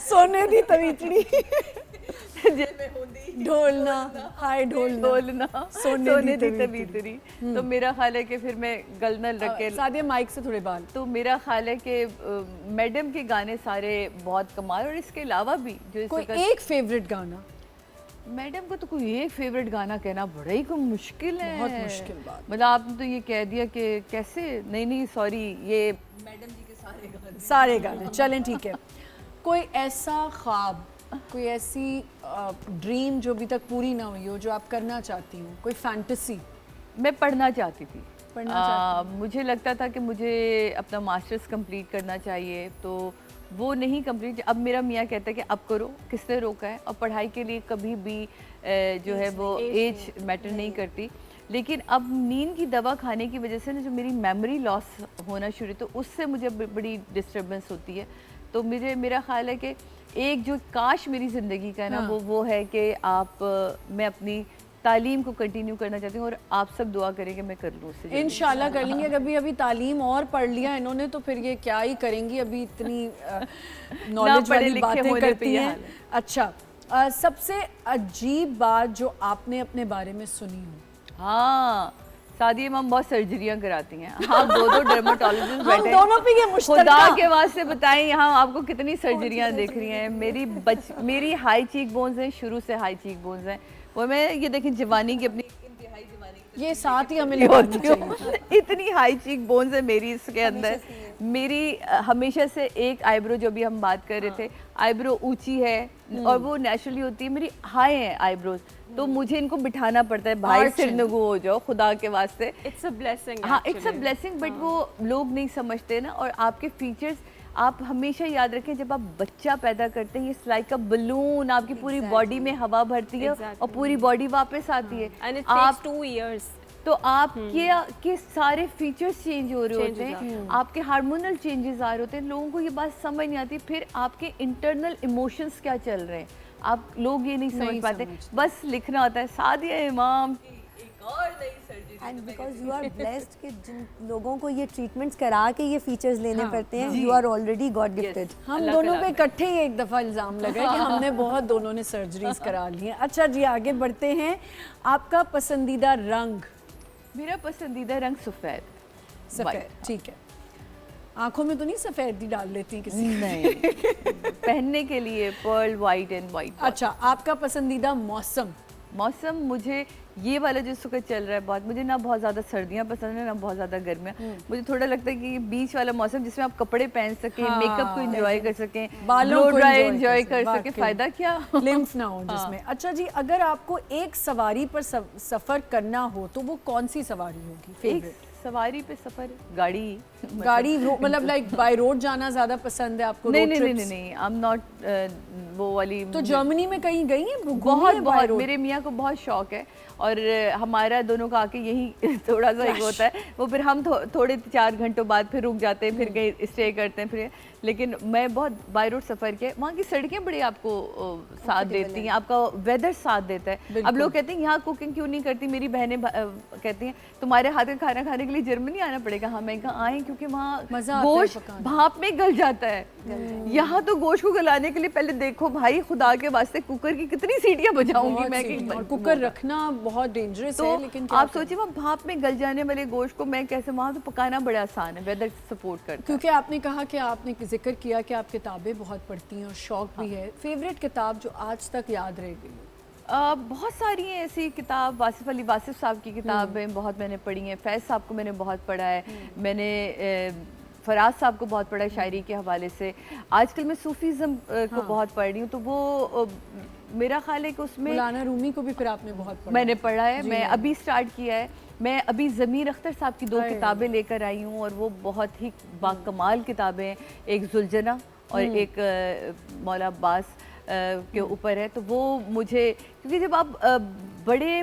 सोने दी तवीतड़ी, ढोलना, हाय ढोलना, सोने दी तवीतरी। तो मेरा ख्याल है कि फिर मैं गलनल रख के सादिया माइक से थोड़े बाल। तो मेरा ख्याल है कि मैडम के गाने सारे बहुत कमाल, और इसके अलावा भी जो कोई एक फेवरेट गाना? मैडम को तो कोई एक फेवरेट गाना कहना बड़ा ही कोई मुश्किल है, बहुत मुश्किल बात। मतलब आपने तो ये कह दिया कि कैसे, नहीं सॉरी, ये मैडम जी के सारे गाने चलें, ठीक है। कोई ऐसा ख्वाब, कोई ऐसी ड्रीम जो अभी तक पूरी ना हुई हो, जो आप करना चाहती हो, कोई फैंटेसी? मैं पढ़ना चाहती थी, मुझे मुझे लगता था कि मुझे अपना मास्टर्स कंप्लीट करना चाहिए, तो वो नहीं कंप्लीट। अब मेरा मियाँ कहता है कि अब करो, किसने रोका है। और पढ़ाई के लिए कभी भी जो है वो एज मैटर नहीं करती। लेकिन अब नींद की दवा खाने की वजह से ना जो मेरी मेमोरी लॉस होना शुरू, तो उससे मुझे बड़ी डिस्टर्बेंस होती है। तो मेरा ख्याल है कि एक जो काश मेरी ज़िंदगी का है ना, वो है कि मैं अपनी तालीम को कंटिन्यू करना चाहती हूँ, और आप सब दुआ करें कि मैं कर लूँ उससे। इंशाल्लाह कर लेंगे। कभी अभी तालीम और पढ़ लिया इन्होंने तो फिर ये क्या ही करेंगी, अभी इतनी नॉलेज वाली बातें करती हैं। अच्छा, सबसे अजीब बात जो आपने अपने बारे में सुनी हो? हाँ, सादिया मैम बहुत सर्जरियां कराती हैं। हाँ, दो डर्मेटोलॉजिस्ट बैठे हैं, दोनों पे ये मुश्तरका। खुदा के वास्ते बताएं यहाँ आपको कितनी सर्जरियां देख रही हैं। मेरी हाई चीक बोन्स हैं, शुरू से हाई चीक बोन्स हैं। वो मैं ये देखें जवानी की अपनी इंतहाई जवानी ये साथ ही हमें लगानी चाहिए। इतनी हाई चीक बोन्स है मेरी इसके अंदर। मेरी हमेशा से एक आईब्रो, जो भी हम बात कर रहे थे, आईब्रो ऊंची है और वो नेचुरली होती है। मेरी हाई है आईब्रोज, तो मुझे इनको बिठाना पड़ता है, भाई सिर नगू हो जाओ खुदा के वास्ते। It's a blessing. हाँ, इट्स अ ब्लेसिंग, बट वो लोग नहीं समझते ना। और आपके फीचर्स आप हमेशा याद रखें, जब आप बच्चा पैदा करते हैं, इट्स लाइक अ बलून, आपकी पूरी बॉडी में हवा भरती है और पूरी बॉडी वापस आती है। And it takes 2 years. तो आपके सारे फीचर्स चेंज हो रहे होते हैं, आपके हार्मोनल चेंजेस आ रहे होते हैं। लोगों को ये बात समझ नहीं आती। फिर आपके इंटरनल इमोशंस क्या चल रहे हैं, आप लोग ये नहीं समझ पाते। बस लिखना होता है सादिया इमाम की एक और नई surgery. And because you are blessed कि जिन लोगों को ये ट्रीटमेंट्स करा के ये फीचर्स लेने पड़ते हैं, you are already God gifted. हम दोनों पे इकट्ठे ही एक दफ़ा इल्ज़ाम लगा कि हमने बहुत दोनों ने सर्जरीज करा ली हैं। अच्छा जी, आगे बढ़ते हैं। आपका पसंदीदा रंग? मेरा पसंदीदा रंग सफ़ेद। सफ़ेद, ठीक है। आंखों में तो नहीं सफ़ेदी डाल लेती किसी? नहीं। पहनने के लिए पर्ल वाइट एंड वाइट। अच्छा, आपका पसंदीदा मौसम? मौसम मुझे ये वाला जो सुख चल रहा है बहुत, मुझे ना बहुत ज़्यादा सर्दियाँ पसंद है ना बहुत ज़्यादा गर्मियाँ। मुझे थोड़ा लगता है कि ये बीच वाला मौसम जिसमें आप कपड़े पहन सकें, मेकअप को एंजॉय कर सकें, बालों को एंजॉय कर सकें, फ़ायदा क्या लिम्फ ना हो जिसमें। अच्छा जी, अगर आपको एक सवारी पर सफ़र करना हो तो वो कौन सी सवारी होगी फेवरेट? सवारी पे सफ़र, गाड़ी मतलब लाइक बाय रोड जाना ज़्यादा पसंद है आपको? नहीं, आई एम नॉट वो वाली। तो जर्मनी में कहीं गई हैं? बहुत मेरे मियाँ को बहुत शौक है, और हमारा दोनों का आके यही थोड़ा सा एक होता है। वो फिर हम थोड़े 4 घंटों बाद फिर रुक जाते हैं, फिर कहीं स्टे करते हैं फिर। लेकिन मैं बहुत बाय रोड सफ़र किया। वहाँ की सड़कें बड़ी आपको साथ देती हैं, आपका वेदर साथ देता है। अब लोग कहते हैं यहाँ कुकिंग क्यों नहीं करती, मेरी बहनें कहती हैं तुम्हारे हाथ का खाना खाने के लिए जर्मनी आना पड़ेगा। हाँ, मैं कहा आए, क्योंकि वहाँ गोश्त भाप में गल जाता है। यहाँ तो गोश्त को गलाने के लिए पहले देखो भाई, खुदा के वास्ते कुकर की कितनी सीटियाँ बजाऊंगी मैं। कुकर रखना बहुत डेंजरस है, लेकिन आप सोचिए वहाँ भाप में गल जाने वाले गोश्त को मैं कैसे, वहाँ तो पकाना बड़ा आसान है, वेदर सपोर्ट करता है। क्योंकि आपने कहा कि आपने जिक्र किया कि आप किताबें बहुत पढ़ती हैं और शौक भी है। फेवरेट किताब जो आज तक याद रह गई? बहुत सारी हैं ऐसी किताब। वासिफ अली वासिफ साहब की किताबें बहुत मैंने पढ़ी हैं। फैज़ साहब को मैंने बहुत पढ़ा है। मैंने फराज साहब को बहुत पढ़ा है शायरी के हवाले से। आजकल मैं सूफीज़म को बहुत पढ़ रही हूँ, तो वो मेरा ख्याल है कि उसमें मौलाना रूमी को भी फिर आपने बहुत पढ़ा? मैंने पढ़ा है, मैं अभी स्टार्ट किया है। मैं अभी ज़मीर अख्तर साहब की 2 किताबें लेकर आई हूँ, और वो बहुत ही बाकमाल किताबें हैं। एक जुलजना और एक मौला अब्बास के ऊपर है। तो वो मुझे, क्योंकि जब आप बड़े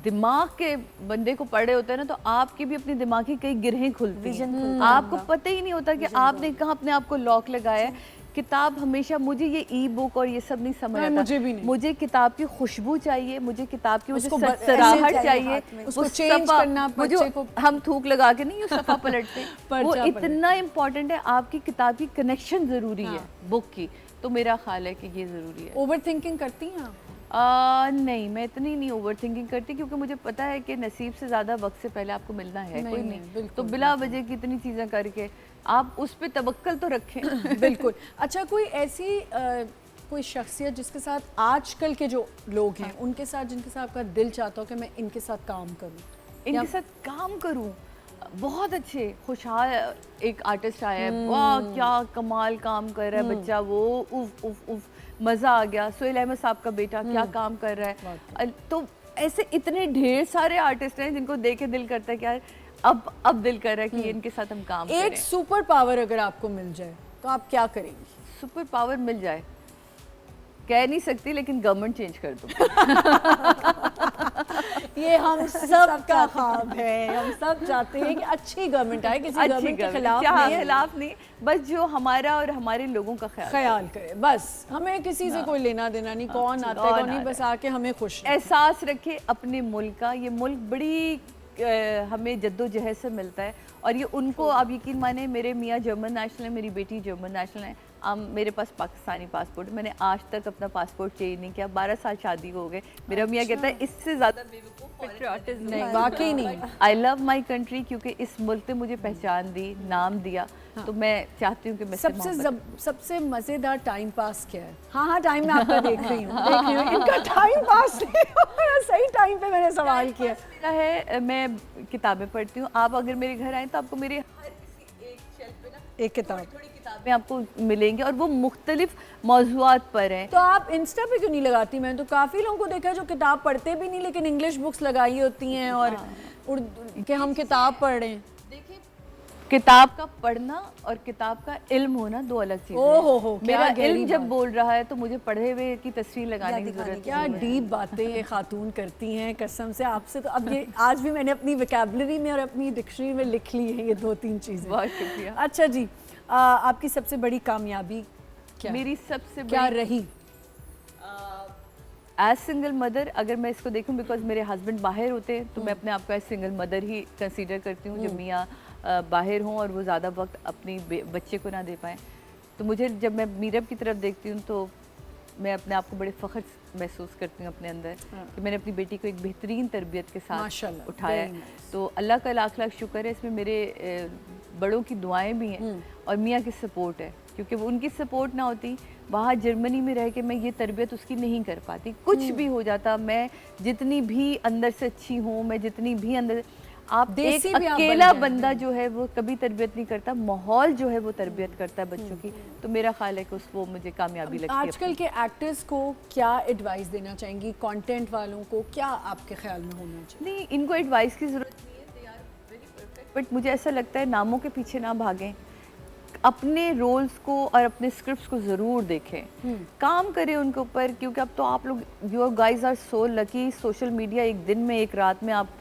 दिमाग के बंदे को पढ़ रहे होते हैं ना, तो आपकी भी अपनी दिमाग की कई गिरहें खुलती हैं। आपको पता ही नहीं होता कि आपने कहाँ अपने आप को लॉक लगाया है। किताब हमेशा, मुझे ये ई बुक और ये सब नहीं समझ आता। मुझे भी नहीं। मुझे किताब की खुशबू चाहिए, मुझे किताब की सराहट चाहिए, उसको चेंज करना, बच्चे को हम थूक लगा के नहीं सफ़ा पलटते। वो इतना इम्पोर्टेंट है। आपकी किताब की कनेक्शन ज़रूरी है बुक की। तो मेरा ख्याल है कि ये ज़रूरी है। ओवर थिंकिंग करती हैं आप? नहीं, मैं इतनी नहीं ओवर थिंकिंग करती, क्योंकि मुझे पता है कि नसीब से ज़्यादा वक्त से पहले आपको मिलना है कोई नहीं। तो बिला वजह की इतनी चीज़ें करके आप उस पर तवक्कल तो रखें। बिल्कुल। अच्छा, कोई शख्सियत जिसके साथ आजकल के जो लोग हैं उनके साथ, जिनके साथ आपका दिल चाहता हो कि मैं इनके साथ काम करूं, इनके साथ काम करूं? बहुत अच्छे खुशहाल एक आर्टिस्ट आया है, वाह क्या कमाल काम कर रहा है बच्चा, वो उफ उफ उफ मज़ा आ गया। सोहेल अहमद साहब का बेटा क्या काम कर रहा है। तो ऐसे इतने ढेर सारे आर्टिस्ट हैं जिनको देख के दिल करता है कि यार अब दिल कर रहा है कि इनके साथ हम काम करें। एक सुपर पावर अगर आपको मिल जाए तो आप क्या करेंगी? सुपर पावर मिल जाए, कह नहीं सकती, लेकिन गवर्नमेंट चेंज कर दूँ। ये हम सब का ख्वाब है, हम सब चाहते हैं कि अच्छी गवर्नमेंट आए, किसी गवर्नमेंट के खिलाफ नहीं, बस जो हमारा और हमारे लोगों का ख्याल करे। बस हमें किसी से कोई लेना देना नहीं, कौन आता है कौन नहीं, बस आके हमें खुश एहसास रखे अपने मुल्क का। ये मुल्क बड़ी हमें जद्दोजहद से मिलता है, और ये उनको, आप यकीन माने, मेरे मियाँ जर्मन नेशनल है, मेरी बेटी जर्मन नेशनल है, मेरे पास पाकिस्तानी पासपोर्ट, मैंने आज तक अपना पासपोर्ट चेंज नहीं किया। 12 साल शादी हो गए। मेरा मियाँ कहता है इससे ज़्यादा पेट्रियाटिज़्म नहीं, वाकई नहीं। आई लव माई कंट्री, क्योंकि इस मुल्क ने मुझे पहचान दी, नाम दिया। तो मैं चाहती हूँ कि मैं सबसे मज़ेदार टाइम पास क्या है? हाँ, टाइम में आपका देख रही हूँ इनका टाइम पास नहीं हो रहा, सही टाइम पे मैंने सवाल किया है। मैं किताबें पढ़ती हूँ। आप अगर मेरे घर आए तो आपको मेरे हर किसी एक शेल्फ पे ना एक किताब, थोड़ी किताबें आपको मिलेंगी, और वो मुख्तलिफ मौज़ूआत पर हैं। तो आप इंस्टा पे क्यों नहीं लगाती? मैंने तो काफ़ी लोगों को देखा है जो किताब पढ़ते भी नहीं लेकिन इंग्लिश बुक्स लगाई होती हैं और उर्दू के हम किताब पढ़ रहे हैं। देखिए, किताब का पढ़ना और किताब का इल्म होना दो अलग चीज़ें हैं। हो, मेरा इल्म जब बोल रहा है तो मुझे पढ़े हुए की तस्वीर लगाने की जरूरत। क्या डीप बातें ये खातून करती हैं, कसम से आपसे। तो अब ये आज भी मैंने अपनी वोकैबुलरी में और अपनी डिक्शनरी में लिख ली है ये 2-3 चीज़ें। बहुत शुक्रिया। अच्छा जी, आपकी सबसे बड़ी कामयाबी क्या? मेरी सबसे क्या रही? एज सिंगल मदर, अगर मैं इसको देखूं, बिकॉज मेरे हस्बैंड बाहर होते हैं, तो मैं अपने आप को एज सिंगल मदर ही कंसीडर करती हूँ। जब मियाँ बाहर हों और वो ज़्यादा वक्त अपनी बच्चे को ना दे पाएँ, तो मुझे, जब मैं मीरब की तरफ देखती हूँ तो मैं अपने आप को बड़े फ़ख्र महसूस करती हूँ अपने अंदर कि मैंने अपनी बेटी को एक बेहतरीन तरबियत के साथ उठाया है। तो अल्लाह का लाख लाख शुक्र है। इसमें मेरे बड़ों की दुआएं भी हैं और मियाँ की सपोर्ट है, क्योंकि वो उनकी सपोर्ट ना होती, वहाँ जर्मनी में रह के मैं ये तरबियत उसकी नहीं कर पाती। कुछ भी हो जाता, मैं जितनी भी अंदर से अच्छी हूँ, मैं जितनी भी अंदर, आप एक अकेला बंदा जो है वो कभी तरबियत नहीं करता, माहौल जो है वो तरबियत करता है बच्चों की। तो मेरा ख्याल है कि उसको मुझे कामयाबी लगती है। आजकल के एक्टर्स को क्या एडवाइस देना चाहेंगी? कंटेंट वालों को क्या आपके ख्याल में होना चाहिए? नहीं, इनको एडवाइस की ज़रूरत नहीं है, they are very perfect. But मुझे ऐसा लगता है नामों के पीछे ना भागें, अपने रोल्स को और अपने स्क्रिप्ट्स को ज़रूर देखें, काम करें उनके ऊपर। क्योंकि अब तो आप लोग, you guys are so lucky, social media एक दिन में, एक रात में आप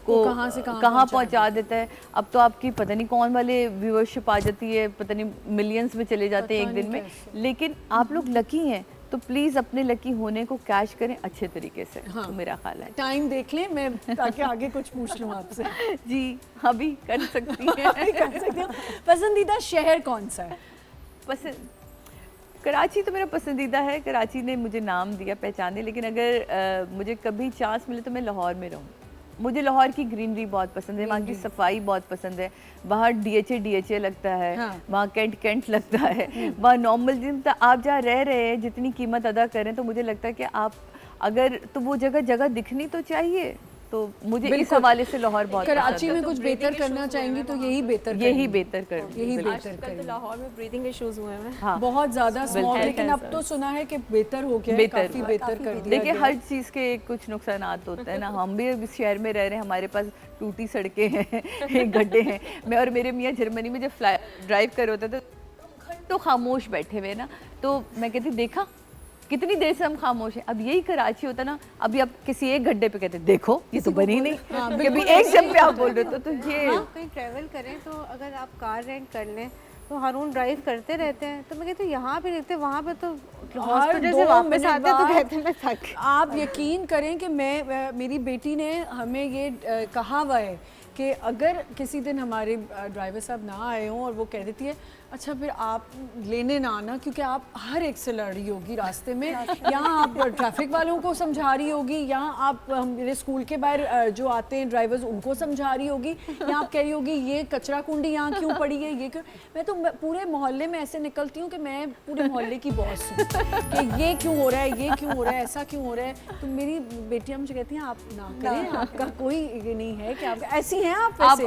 को कहाँ से कहाँ पहुँचा देता है। अब तो आपकी पता नहीं कौन वाले व्यूअरशिप आ जाती है, पता नहीं मिलियंस में चले जाते हैं एक दिन में। लेकिन आप लोग लकी हैं, तो प्लीज़ अपने लकी होने को कैश करें अच्छे तरीके से। हाँ, तो मेरा ख्याल है। टाइम देख लें मैं, ताकि आगे कुछ पूछ लूँ आपसे। जी, अभी कर सकती हैं। कर सकती हूँ। पसंदीदा शहर कौन सा है? कराची तो मेरा पसंदीदा है। कराची ने मुझे नाम दिया, पहचाने। लेकिन अगर मुझे कभी चांस मिले तो मैं लाहौर में रहूँ। मुझे लाहौर की ग्रीनरी बहुत पसंद है, वहाँ की सफाई बहुत पसंद है। वहाँ डीएचए लगता है, हाँ। वहाँ कैंट लगता है, वहाँ नॉर्मल जिन आप जहाँ रह रहे हैं जितनी कीमत अदा करें, तो मुझे लगता है कि आप अगर, तो वो जगह दिखनी तो चाहिए। तो मुझे इस हवाले से लाहौर बहुत, कराची में कुछ बेहतर करना चाहेंगी तो यही बेहतर कर। लाहौर में ब्रीदिंग इश्यूज हुए हैं, हाँ, बहुत ज़्यादा स्मॉग, लेकिन अब तो सुना है कि बेहतर हो गया है, काफ़ी बेहतर कर दिया। देखिए, हर चीज़ के कुछ नुकसानात होते हैं ना। हम भी इस शहर में रह रहे हैं, हमारे पास टूटी सड़कें हैं, गड्ढे हैं। मैं और मेरे मियाँ जर्मनी में जब ड्राइव कर होते थे तो खामोश बैठे हुए ना, तो मैं कहती देखा कितनी देर से हम खामोश हैं। अब यही कराची होता ना, अभी आप किसी एक गड्ढे पे कहते देखो ये तो बनी नहीं, कभी एक जब पे आप बोल रहे हो तो ये कहीं ट्रैवल करें तो अगर आप कार रेंट कर लें तो हारून ड्राइव करते रहते हैं, तो मैं कहती हूँ यहाँ पे देखते, वहाँ पे तो हॉस्पिटल से वापस आते तो कहते हैं मैं थक। आप यकीन करें कि मेरी बेटी ने हमें ये कहा हुआ है कि अगर किसी दिन हमारे ड्राइवर साहब ना आए हों और वो कह देती है अच्छा, फिर आप लेने ना आना, क्योंकि आप हर एक से लड़ रही होगी रास्ते में। यहाँ आप ट्रैफिक वालों को समझा रही होगी, यहाँ आप मेरे स्कूल के बाहर जो आते हैं ड्राइवर्स उनको समझा रही होगी, यहाँ आप कह रही होगी ये कचरा कुंडी यहाँ क्यों पड़ी है, ये क्यों। मैं तो पूरे मोहल्ले में ऐसे निकलती हूँ कि मैं पूरे मोहल्ले की बॉस हूँ कि ये क्यों हो रहा है, ये क्यों हो रहा है, ऐसा क्यों हो रहा है। तो मेरी बेटियाँ मुझे कहती हैं आप ना करें, आपका कोई ये नहीं है कि आप ऐसी हैं।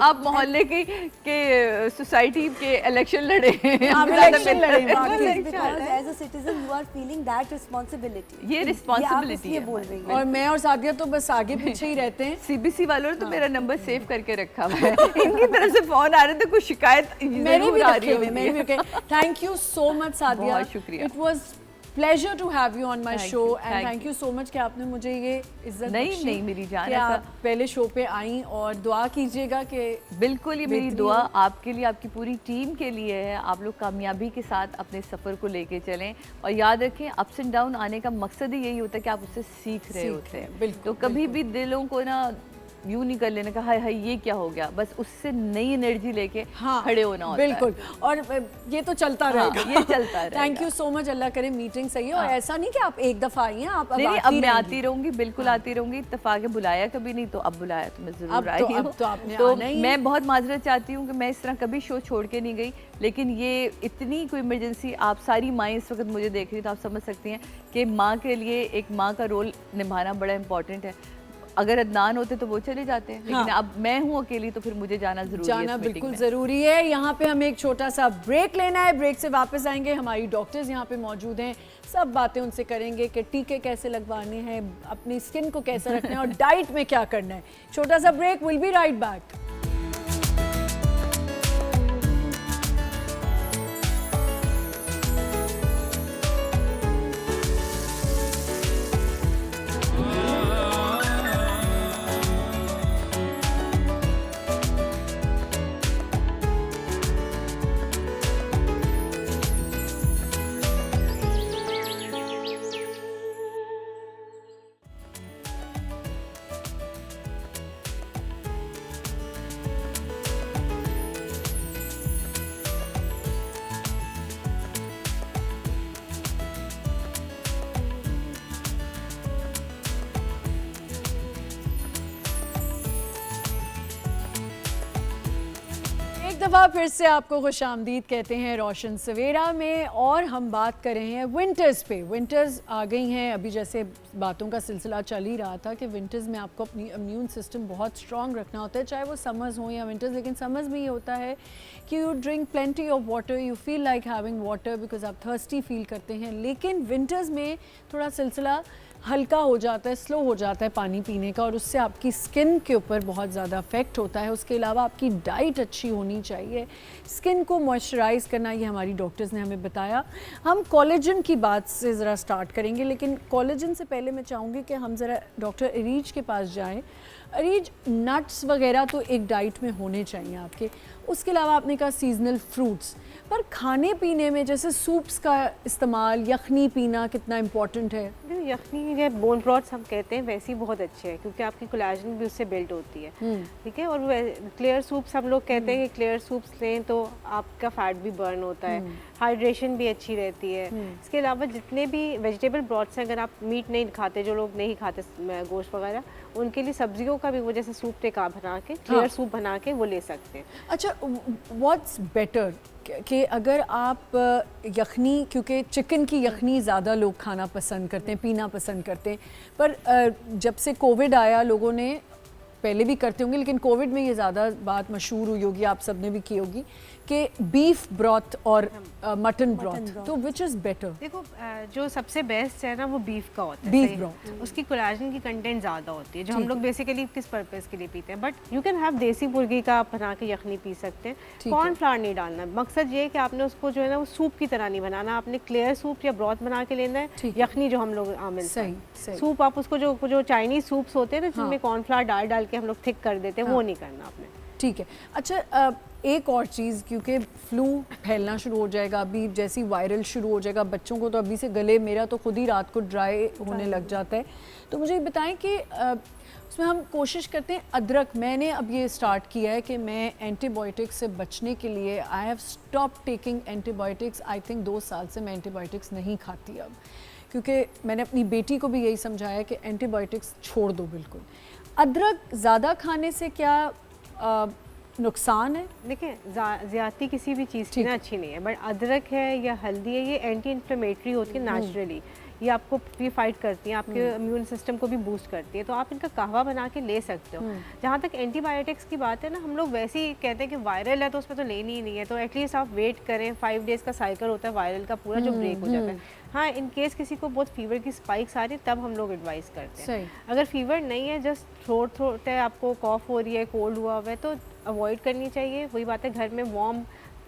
आप मोहल्ले के सोसाइटी के इलेक्शन लड़े, आप इलेक्शन लड़े। Because as a citizen you are feeling that responsibility. ये रिस्पॉन्सिबिलिटी है। बोल रही हैं। और मैं और सादिया तो बस आगे पीछे ही रहते हैं। सीबीसी वालों ने तो मेरा नंबर सेव करके रखा हुआ है। इनकी तरफ से फोन आ रहे थे, कुछ शिकायत मेरे भी रखे हुए, मेरे भी रखे। Thank you so much Sadia, बहुत शुक्रिया। It was pleasure to have you on my show and thank you so much कि आपने मुझे ये इज्जत बख्शी। नहीं मेरी जान, कि आप पहले शो पे आई, और दुआ कीजिएगा कि बिल्कुल, ये मेरी दुआ आपके लिए, आपकी पूरी टीम के लिए है। आप लोग कामयाबी के साथ अपने सफ़र को लेके चलें, और याद रखें अप्स एंड डाउन आने का मकसद ही यही होता है कि आप उससे सीख रहे होते हैं। बिल्कुल, तो कभी भी दिलों को ना यूं नहीं कर लेने का हाय हाय ये क्या हो गया, बस उससे नई एनर्जी लेके खड़े होना होता है। बिल्कुल, और ये तो चलता रहेगा, ये चलता रहेगा। थैंक यू सो मच, अल्लाह करे मीटिंग सही है। और ऐसा नहीं कि आप एक दफ़ा आई हैं, आप नहीं, अब मैं आती रहूंगी, बिल्कुल आती रहूंगी। इत्तेफाक बुलाया कभी नहीं, तो अब बुलाया तो मैं जरूर आई हूँ। तो मैं बहुत माजरत चाहती हूँ कि मैं इस तरह कभी शो छोड़ के नहीं गई, लेकिन ये इतनी कोई इमरजेंसी, आप सारी माएँ इस वक्त मुझे देख रही, तो आप समझ सकती हैं कि माँ के लिए एक माँ का रोल निभाना बड़ा इंपॉर्टेंट है। अगर अदनान होते तो वो चले जाते हैं, लेकिन अब मैं हूँ अकेली, तो फिर मुझे जाना बिल्कुल ज़रूरी है। यहाँ पे हमें एक छोटा सा ब्रेक लेना है, ब्रेक से वापस आएंगे, हमारी डॉक्टर्स यहाँ पे मौजूद हैं, सब बातें उनसे करेंगे कि टीके कैसे लगवाने हैं, अपनी स्किन को कैसे रखना है और डाइट में क्या करना है। छोटा सा break, will be right back. दफ़ा फिर से आपको खुशामदीद कहते हैं रोशन सवेरा में, और हम बात कर रहे हैं विंटर्स पे। विंटर्स आ गई हैं, अभी जैसे बातों का सिलसिला चल ही रहा था कि विंटर्स में आपको अपनी इम्यून सिस्टम बहुत स्ट्रॉन्ग रखना होता है, चाहे वो समर्स हो या विंटर्स। लेकिन समर्स में ये होता है कि you drink plenty of water, you feel like having water because आप थर्स्टी फील करते हैं। लेकिन विंटर्स में थोड़ा सिलसिला हल्का हो जाता है, स्लो हो जाता है पानी पीने का, और उससे आपकी स्किन के ऊपर बहुत ज़्यादा अफेक्ट होता है। उसके अलावा आपकी डाइट अच्छी होनी चाहिए, स्किन को मॉइस्चराइज़ करना, ये हमारी डॉक्टर्स ने हमें बताया। हम कोलेजन की बात से ज़रा स्टार्ट करेंगे, लेकिन कोलेजन से पहले मैं चाहूँगी कि हम ज़रा डॉक्टर अरीज के पास जाएँ। अरीज, नट्स वगैरह तो एक डाइट में होने चाहिए आपके, उसके अलावा आपने कहा सीजनल फ्रूट्स, पर खाने पीने में जैसे सूप्स का इस्तेमाल, यखनी पीना कितना इम्पोर्टेंट है? यखनी या बोन ब्रॉथ्स हम कहते हैं वैसे ही बहुत अच्छे हैं, क्योंकि आपकी कोलेजन भी उससे बिल्ड होती है, ठीक है। और क्लियर सूप्स हम लोग कहते हैं कि क्लियर सूप्स लें तो आपका फैट भी बर्न होता है, हाइड्रेशन भी अच्छी रहती है। इसके अलावा जितने भी वेजिटेबल ब्रॉथ्स हैं, अगर आप मीट नहीं खाते, जो लोग नहीं खाते गोश्त वगैरह, उनके लिए सब्जियों का भी वो जैसे सूप टेका बना के, क्लियर सूप बना के वो ले सकते हैं। अच्छा, व्हाट्स बेटर कि अगर आप यखनी, क्योंकि चिकन की यखनी ज़्यादा लोग खाना पसंद करते हैं, पीना पसंद करते हैं, पर जब से कोविड आया लोगों ने, पहले भी करते होंगे लेकिन कोविड में ये ज़्यादा बात मशहूर हुई होगी, आप सब ने भी की होगी कि बीफ ब्रॉथ और मटन ब्रॉथ, तो विच इज़ बेटर? देखो, जो सबसे बेस्ट है ना वो बीफ का होता है, बीफ ब्रॉथ। उसकी कोलेजन की कंटेंट ज़्यादा होती है, जो हम लोग बेसिकली किस पर्पस के लिए पीते हैं। बट यू कैन हैव देसी मुर्गी का आप बना के यखनी पी सकते हैं, कॉर्नफ्लावर नहीं डालना। मकसद ये है कि आपने उसको जो है ना वो सूप की तरह नहीं बनाना, आपने क्लियर सूप या ब्रॉथ बना के लेना है। यखनी जो हम लोग मिलता है सूप, आप उसको जो चाइनीज सूप्स होते हैं ना जिनमें कॉर्नफ्लावर डाल के हम लोग थिक कर देते हैं, वो नहीं करना आपने। ठीक है। अच्छा, एक और चीज़, क्योंकि फ्लू फैलना शुरू हो जाएगा अभी, जैसी वायरल शुरू हो जाएगा बच्चों को, तो अभी से गले, मेरा तो खुद ही रात को ड्राई होने लग जाता है। तो मुझे बताएं कि उसमें हम कोशिश करते हैं अदरक, मैंने अब ये स्टार्ट किया है कि मैं एंटीबायोटिक्स से बचने के लिए I have stop taking antibiotics. I think 2 साल से मैं एंटीबायोटिक्स नहीं खाती अब, क्योंकि मैंने अपनी बेटी को भी यही समझाया कि एंटीबायोटिक्स छोड़ दो बिल्कुल। अदरक ज़्यादा खाने से क्या नुकसान है? देखिए, ज़्यादती किसी भी चीज़ की ना अच्छी नहीं है, बट अदरक है या हल्दी है, ये एंटी इन्फ्लेमेटरी होती है नेचुरली। ये आपको फाइट करती हैं, आपके इम्यून सिस्टम को भी बूस्ट करती है, तो आप इनका कहवा बना के ले सकते हो। जहाँ तक एंटीबायोटिक्स की बात है ना, हम लोग वैसे ही कहते हैं कि वायरल है तो उसमें तो लेनी ही नहीं है, तो एटलीस्ट आप वेट करें। 5 डेज़ का साइकिल होता है वायरल का पूरा, जो ब्रेक हो जाता है। हाँ, इन केस किसी को बहुत फीवर की स्पाइक्स आ रही है, तब हम लोग एडवाइस करते हैं। अगर फीवर नहीं है, जस्ट थ्रोट है, आपको कॉफ हो रही है, कोल्ड हुआ हुआ है, तो अवॉइड करनी चाहिए। वही बात है, घर में वार्म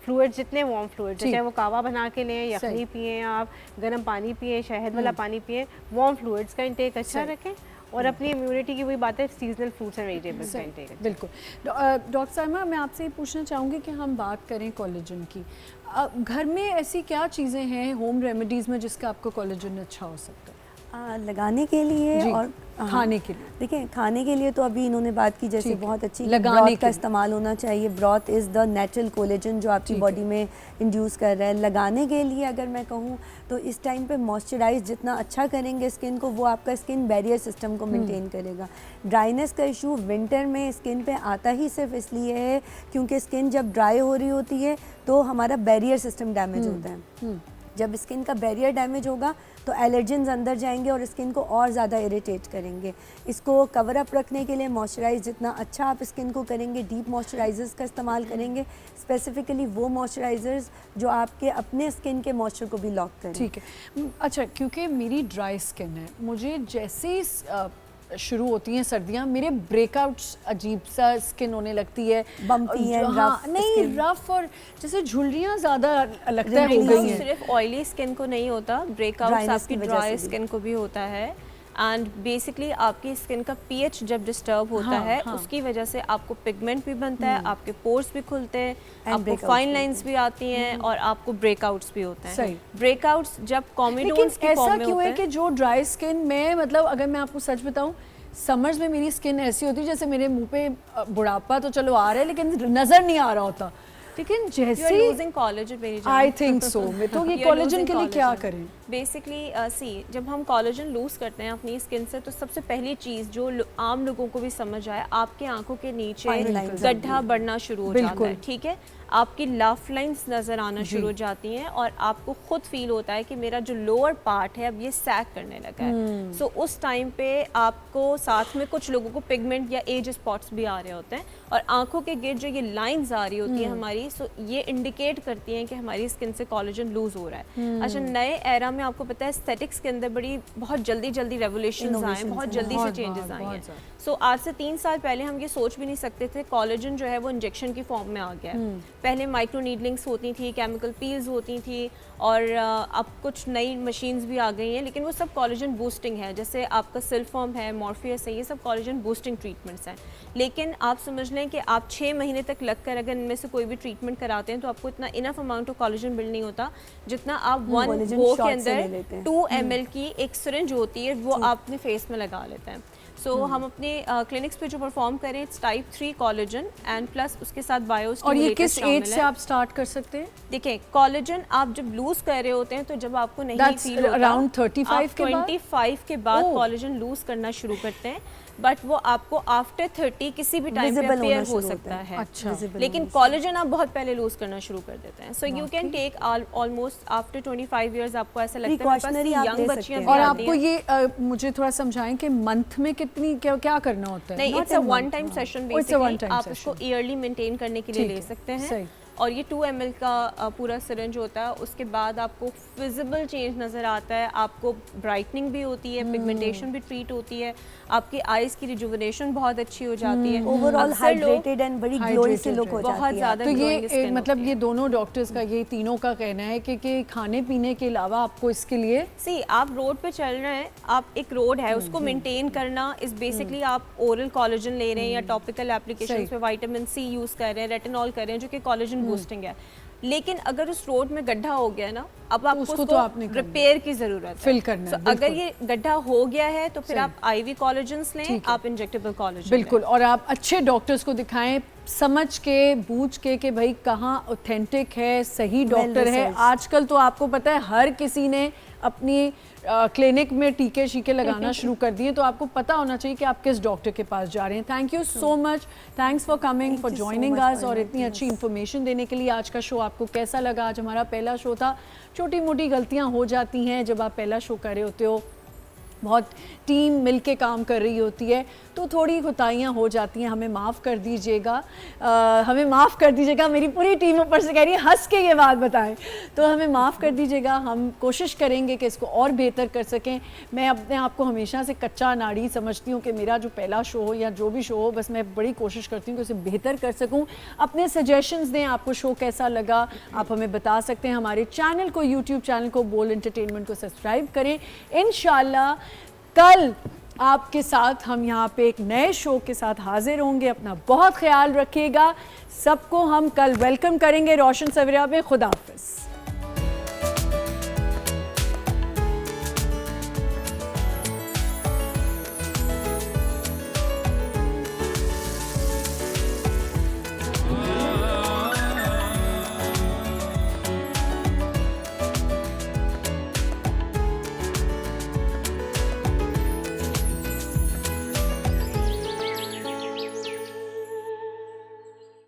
फ्लूइड, जितने वार्म फ्लूइड, चाहे वो कावा बना के लें, यखनी पिए, आप गर्म पानी पिए, शहद वाला पानी पिए, वार्म फ्लूइड्स का इंटेक अच्छा रखें, और अपनी इम्यूनिटी की वही बात है, सीजनल फ्रूट्स एंड वेजिटेबल्स का इंटेक। बिल्कुल। डॉक्टर साहिमा, मैं आपसे ये पूछना चाहूँगी कि हम बात करें कोलेजन की, घर में ऐसी क्या चीज़ें हैं होम रेमेडीज़ में जिसका आपको कोलेजन अच्छा हो सकता है? लगाने के लिए और खाने के लिए। देखिए, खाने के लिए तो अभी इन्होंने बात की जैसे बहुत अच्छी, लगाने का इस्तेमाल होना चाहिए। Broth is the natural collagen जो आपकी बॉडी में इंड्यूस कर रहा है। लगाने के लिए अगर मैं कहूँ तो इस टाइम पे मॉइस्चराइज जितना अच्छा करेंगे स्किन को, वो आपका स्किन बैरियर सिस्टम को मेंटेन करेगा। ड्राइनेस का इशू विंटर में स्किन पे आता ही सिर्फ इसलिए है क्योंकि स्किन जब ड्राई हो रही होती है तो हमारा बैरियर सिस्टम डैमेज होता है। जब स्किन का बैरियर डैमेज होगा तो एलर्जेंस अंदर जाएंगे और स्किन को और ज़्यादा इरिटेट करेंगे। इसको कवर अप रखने के लिए मॉइस्चराइज जितना अच्छा आप स्किन को करेंगे, डीप मॉइस्चराइजर्स का इस्तेमाल करेंगे, स्पेसिफिकली वो मॉइस्चराइजर्स जो आपके अपने स्किन के मॉइस्चर को भी लॉक करें। ठीक है। अच्छा, क्योंकि मेरी ड्राई स्किन है, मुझे जैसे ही शुरू होती हैं सर्दियाँ, मेरे ब्रेकआउट्स अजीब सा स्किन होने लगती है, बम्पी है, हाँ, नहीं रफ, और जैसे झुर्रियाँ ज़्यादा लगता है हो गई हैं। सिर्फ ऑयली स्किन को नहीं होता, ब्रेकआउट्स आपकी ड्राई स्किन को भी होता है। एंड बेसिकली आपकी स्किन का पीएच जब डिस्टर्ब होता है, उसकी वजह से आपको पिगमेंट भी बनता है, आपके पोर्स भी खुलते हैं, आपको फाइन लाइंस भी आती हैं, और आपको ब्रेकआउट्स भी होते हैं। ब्रेकआउट्स जब कॉमेडोन्स की फॉर्म में होते हैं। कि जो ड्राई स्किन में, मतलब अगर मैं आपको सच बताऊं, समर्स में मेरी स्किन ऐसी होती है जैसे मेरे मुंह पे बुढ़ापा तो चलो आ रहा है लेकिन नजर नहीं आ रहा होता, लेकिन जैसे लूजिंग कोलेजन मेरी जान। I think so. तो ये कोलेजन के लिए क्या करें? बेसिकली जब हम कोलेजन लूज करते हैं अपनी स्किन से, तो सबसे पहली चीज़ जो आम लोगों को भी समझ आए, आपके आंखों के नीचे गड्ढा बढ़ना शुरू हो जाता है, ठीक है, आपकी लाफ लाइंस नज़र आना शुरू हो जाती हैं, और आपको खुद फील होता है कि मेरा जो लोअर पार्ट है अब ये सैग करने लगा है। सो उस टाइम पे आपको साथ में कुछ लोगों को पिगमेंट या एज स्पॉट्स भी आ रहे होते हैं, और आंखों के गिर्द जो ये लाइंस आ रही होती है हमारी, सो ये इंडिकेट करती हैं कि हमारी स्किन से कोलेजन लूज हो रहा है। अच्छा, नए एरा में आपको पता है एस्थेटिक्स के अंदर बहुत जल्दी रेवोल्यूशंस आए, बहुत जल्दी से चेंजेस आए हैं। सो आज से 3 साल पहले हम ये सोच भी नहीं सकते थे कोलेजन जो है वो इंजेक्शन की फॉर्म में आ गया है। पहले माइक्रो नीडलिंग्स होती थी, केमिकल पील्स होती थी, और अब कुछ नई मशीन्स भी आ गई हैं, लेकिन वो सब कोलेजन बूस्टिंग है। जैसे आपका सिल्फॉर्म है, मॉर्फियस है, ये सब कोलेजन बूस्टिंग ट्रीटमेंट्स हैं। लेकिन आप समझ लें कि आप 6 महीने तक लगकर अगर इनमें से कोई भी ट्रीटमेंट कराते हैं तो आपको इतना enough amount of collagen build नहीं होता जितना आप 1 गो के अंदर 2 ml की एक सिरिंज होती है वो आप अपने फेस में लगा लेते हैं। सो हम अपने क्लिनिक्स पे जो परफॉर्म करें, it's type 3 collagen and plus उसके साथ बायोस्टिमुलेटर्स। और ये किस एज से आप स्टार्ट कर सकते हैं? देखिए, कोलेजन आप जब लूज कर रहे होते हैं तो जब आपको नहीं फील होता, अराउंड 35 के बाद, 25 के बाद कोलेजन लूज करना शुरू करते हैं, बट वो आपको आफ्टर 30 किसी भी टाइम पे अपीयर हो सकता है। अच्छा, लेकिन कोलेजन आप बहुत पहले लूज करना शुरू कर देते हैं। So you can take almost after 25 years, आपको ऐसा लगता है यंग बच्चियां। और आपको ये मुझे थोड़ा समझाएं कि मंथ में कितनी क्या करना होता है? नहीं, it's a one time session, basically आप इसको ईयरली मेंटेन करने के लिए ले सकते हैं। और ये 2 ml का पूरा सिरिंज होता है। उसके बाद आपको विजिबल चेंज नज़र आता है, आपको ब्राइटनिंग भी होती है, पिगमेंटेशन भी ट्रीट होती है, आपकी आईज की रिजुविनेशन बहुत अच्छी हो जाती है, ओवरऑल हाइड्रेटेड एंड बड़ी ग्लोई से लुक हो जाती है। बहुत ज़्यादा तो glowing ये skin मतलब होती ये है। दोनों डॉक्टर्स का, ये तीनों का कहना है कि खाने पीने के अलावा आपको इसके लिए सी आप रोड पे चल रहे हैं, आप एक रोड है उसको मेंटेन करना इस बेसिकली आप ओरल कोलेजन ले रहे हैं या टॉपिकल एप्लीकेशंस पे विटामिन सी यूज़ कर रहे हैं, रेटिनॉल कर रहे हैं जो कि कोलेजन बूस्टिंग है। लेकिन अगर उस रोड में गड्ढा हो गया ना, अब आपको उसको उसको तो आपने करना है। रिपेयर की ज़रूरत है, फिल करना है, So, अगर ये गड्ढा हो गया है तो फिर सही। आप आईवी कोलेजन्स लें, आप इंजेक्टेबल कोलेजन बिल्कुल, और आप अच्छे डॉक्टर्स को दिखाएं, समझ के बूझ के कि भाई कहाँ ऑथेंटिक है, सही डॉक्टर है। researched। आजकल तो आपको पता है हर किसी ने अपनी क्लिनिक में टीके शीके लगाना शुरू कर दिए, तो आपको पता होना चाहिए कि आप किस डॉक्टर के पास जा रहे हैं। Thank you so much, thanks for coming, for you so joining much us for और इतनी inviting अच्छी us। इन्फॉर्मेशन देने के लिए। आज का शो आपको कैसा लगा? आज हमारा पहला शो था, छोटी मोटी गलतियाँ हो जाती हैं जब आप पहला शो कर रहे होते हो, बहुत टीम मिलके काम कर रही होती है, तो थोड़ी कोताहियाँ हो जाती हैं, हमें माफ़ कर दीजिएगा, हमें माफ़ कर दीजिएगा। मेरी पूरी टीम ऊपर से कह रही है हंस के ये बात बताएं, तो हमें माफ़ कर दीजिएगा। हम कोशिश करेंगे कि इसको और बेहतर कर सकें। मैं अपने आप को हमेशा से कच्चा नाड़ी समझती हूँ कि मेरा जो पहला शो हो या जो भी शो हो, बस मैं बड़ी कोशिश करती हूँ कि उसे बेहतर कर सकूँ। अपने सजेशंस दें, आपको शो कैसा लगा आप हमें बता सकते हैं। हमारे चैनल को, यूट्यूब चैनल को बोल्ड एंटरटेनमेंट को सब्सक्राइब करें। इंशाल्लाह कल आपके साथ हम यहाँ पे एक नए शो के साथ हाजिर होंगे। अपना बहुत ख्याल रखिएगा। सबको हम कल वेलकम करेंगे रोशन सवेरा में। खुदा हाफिज़।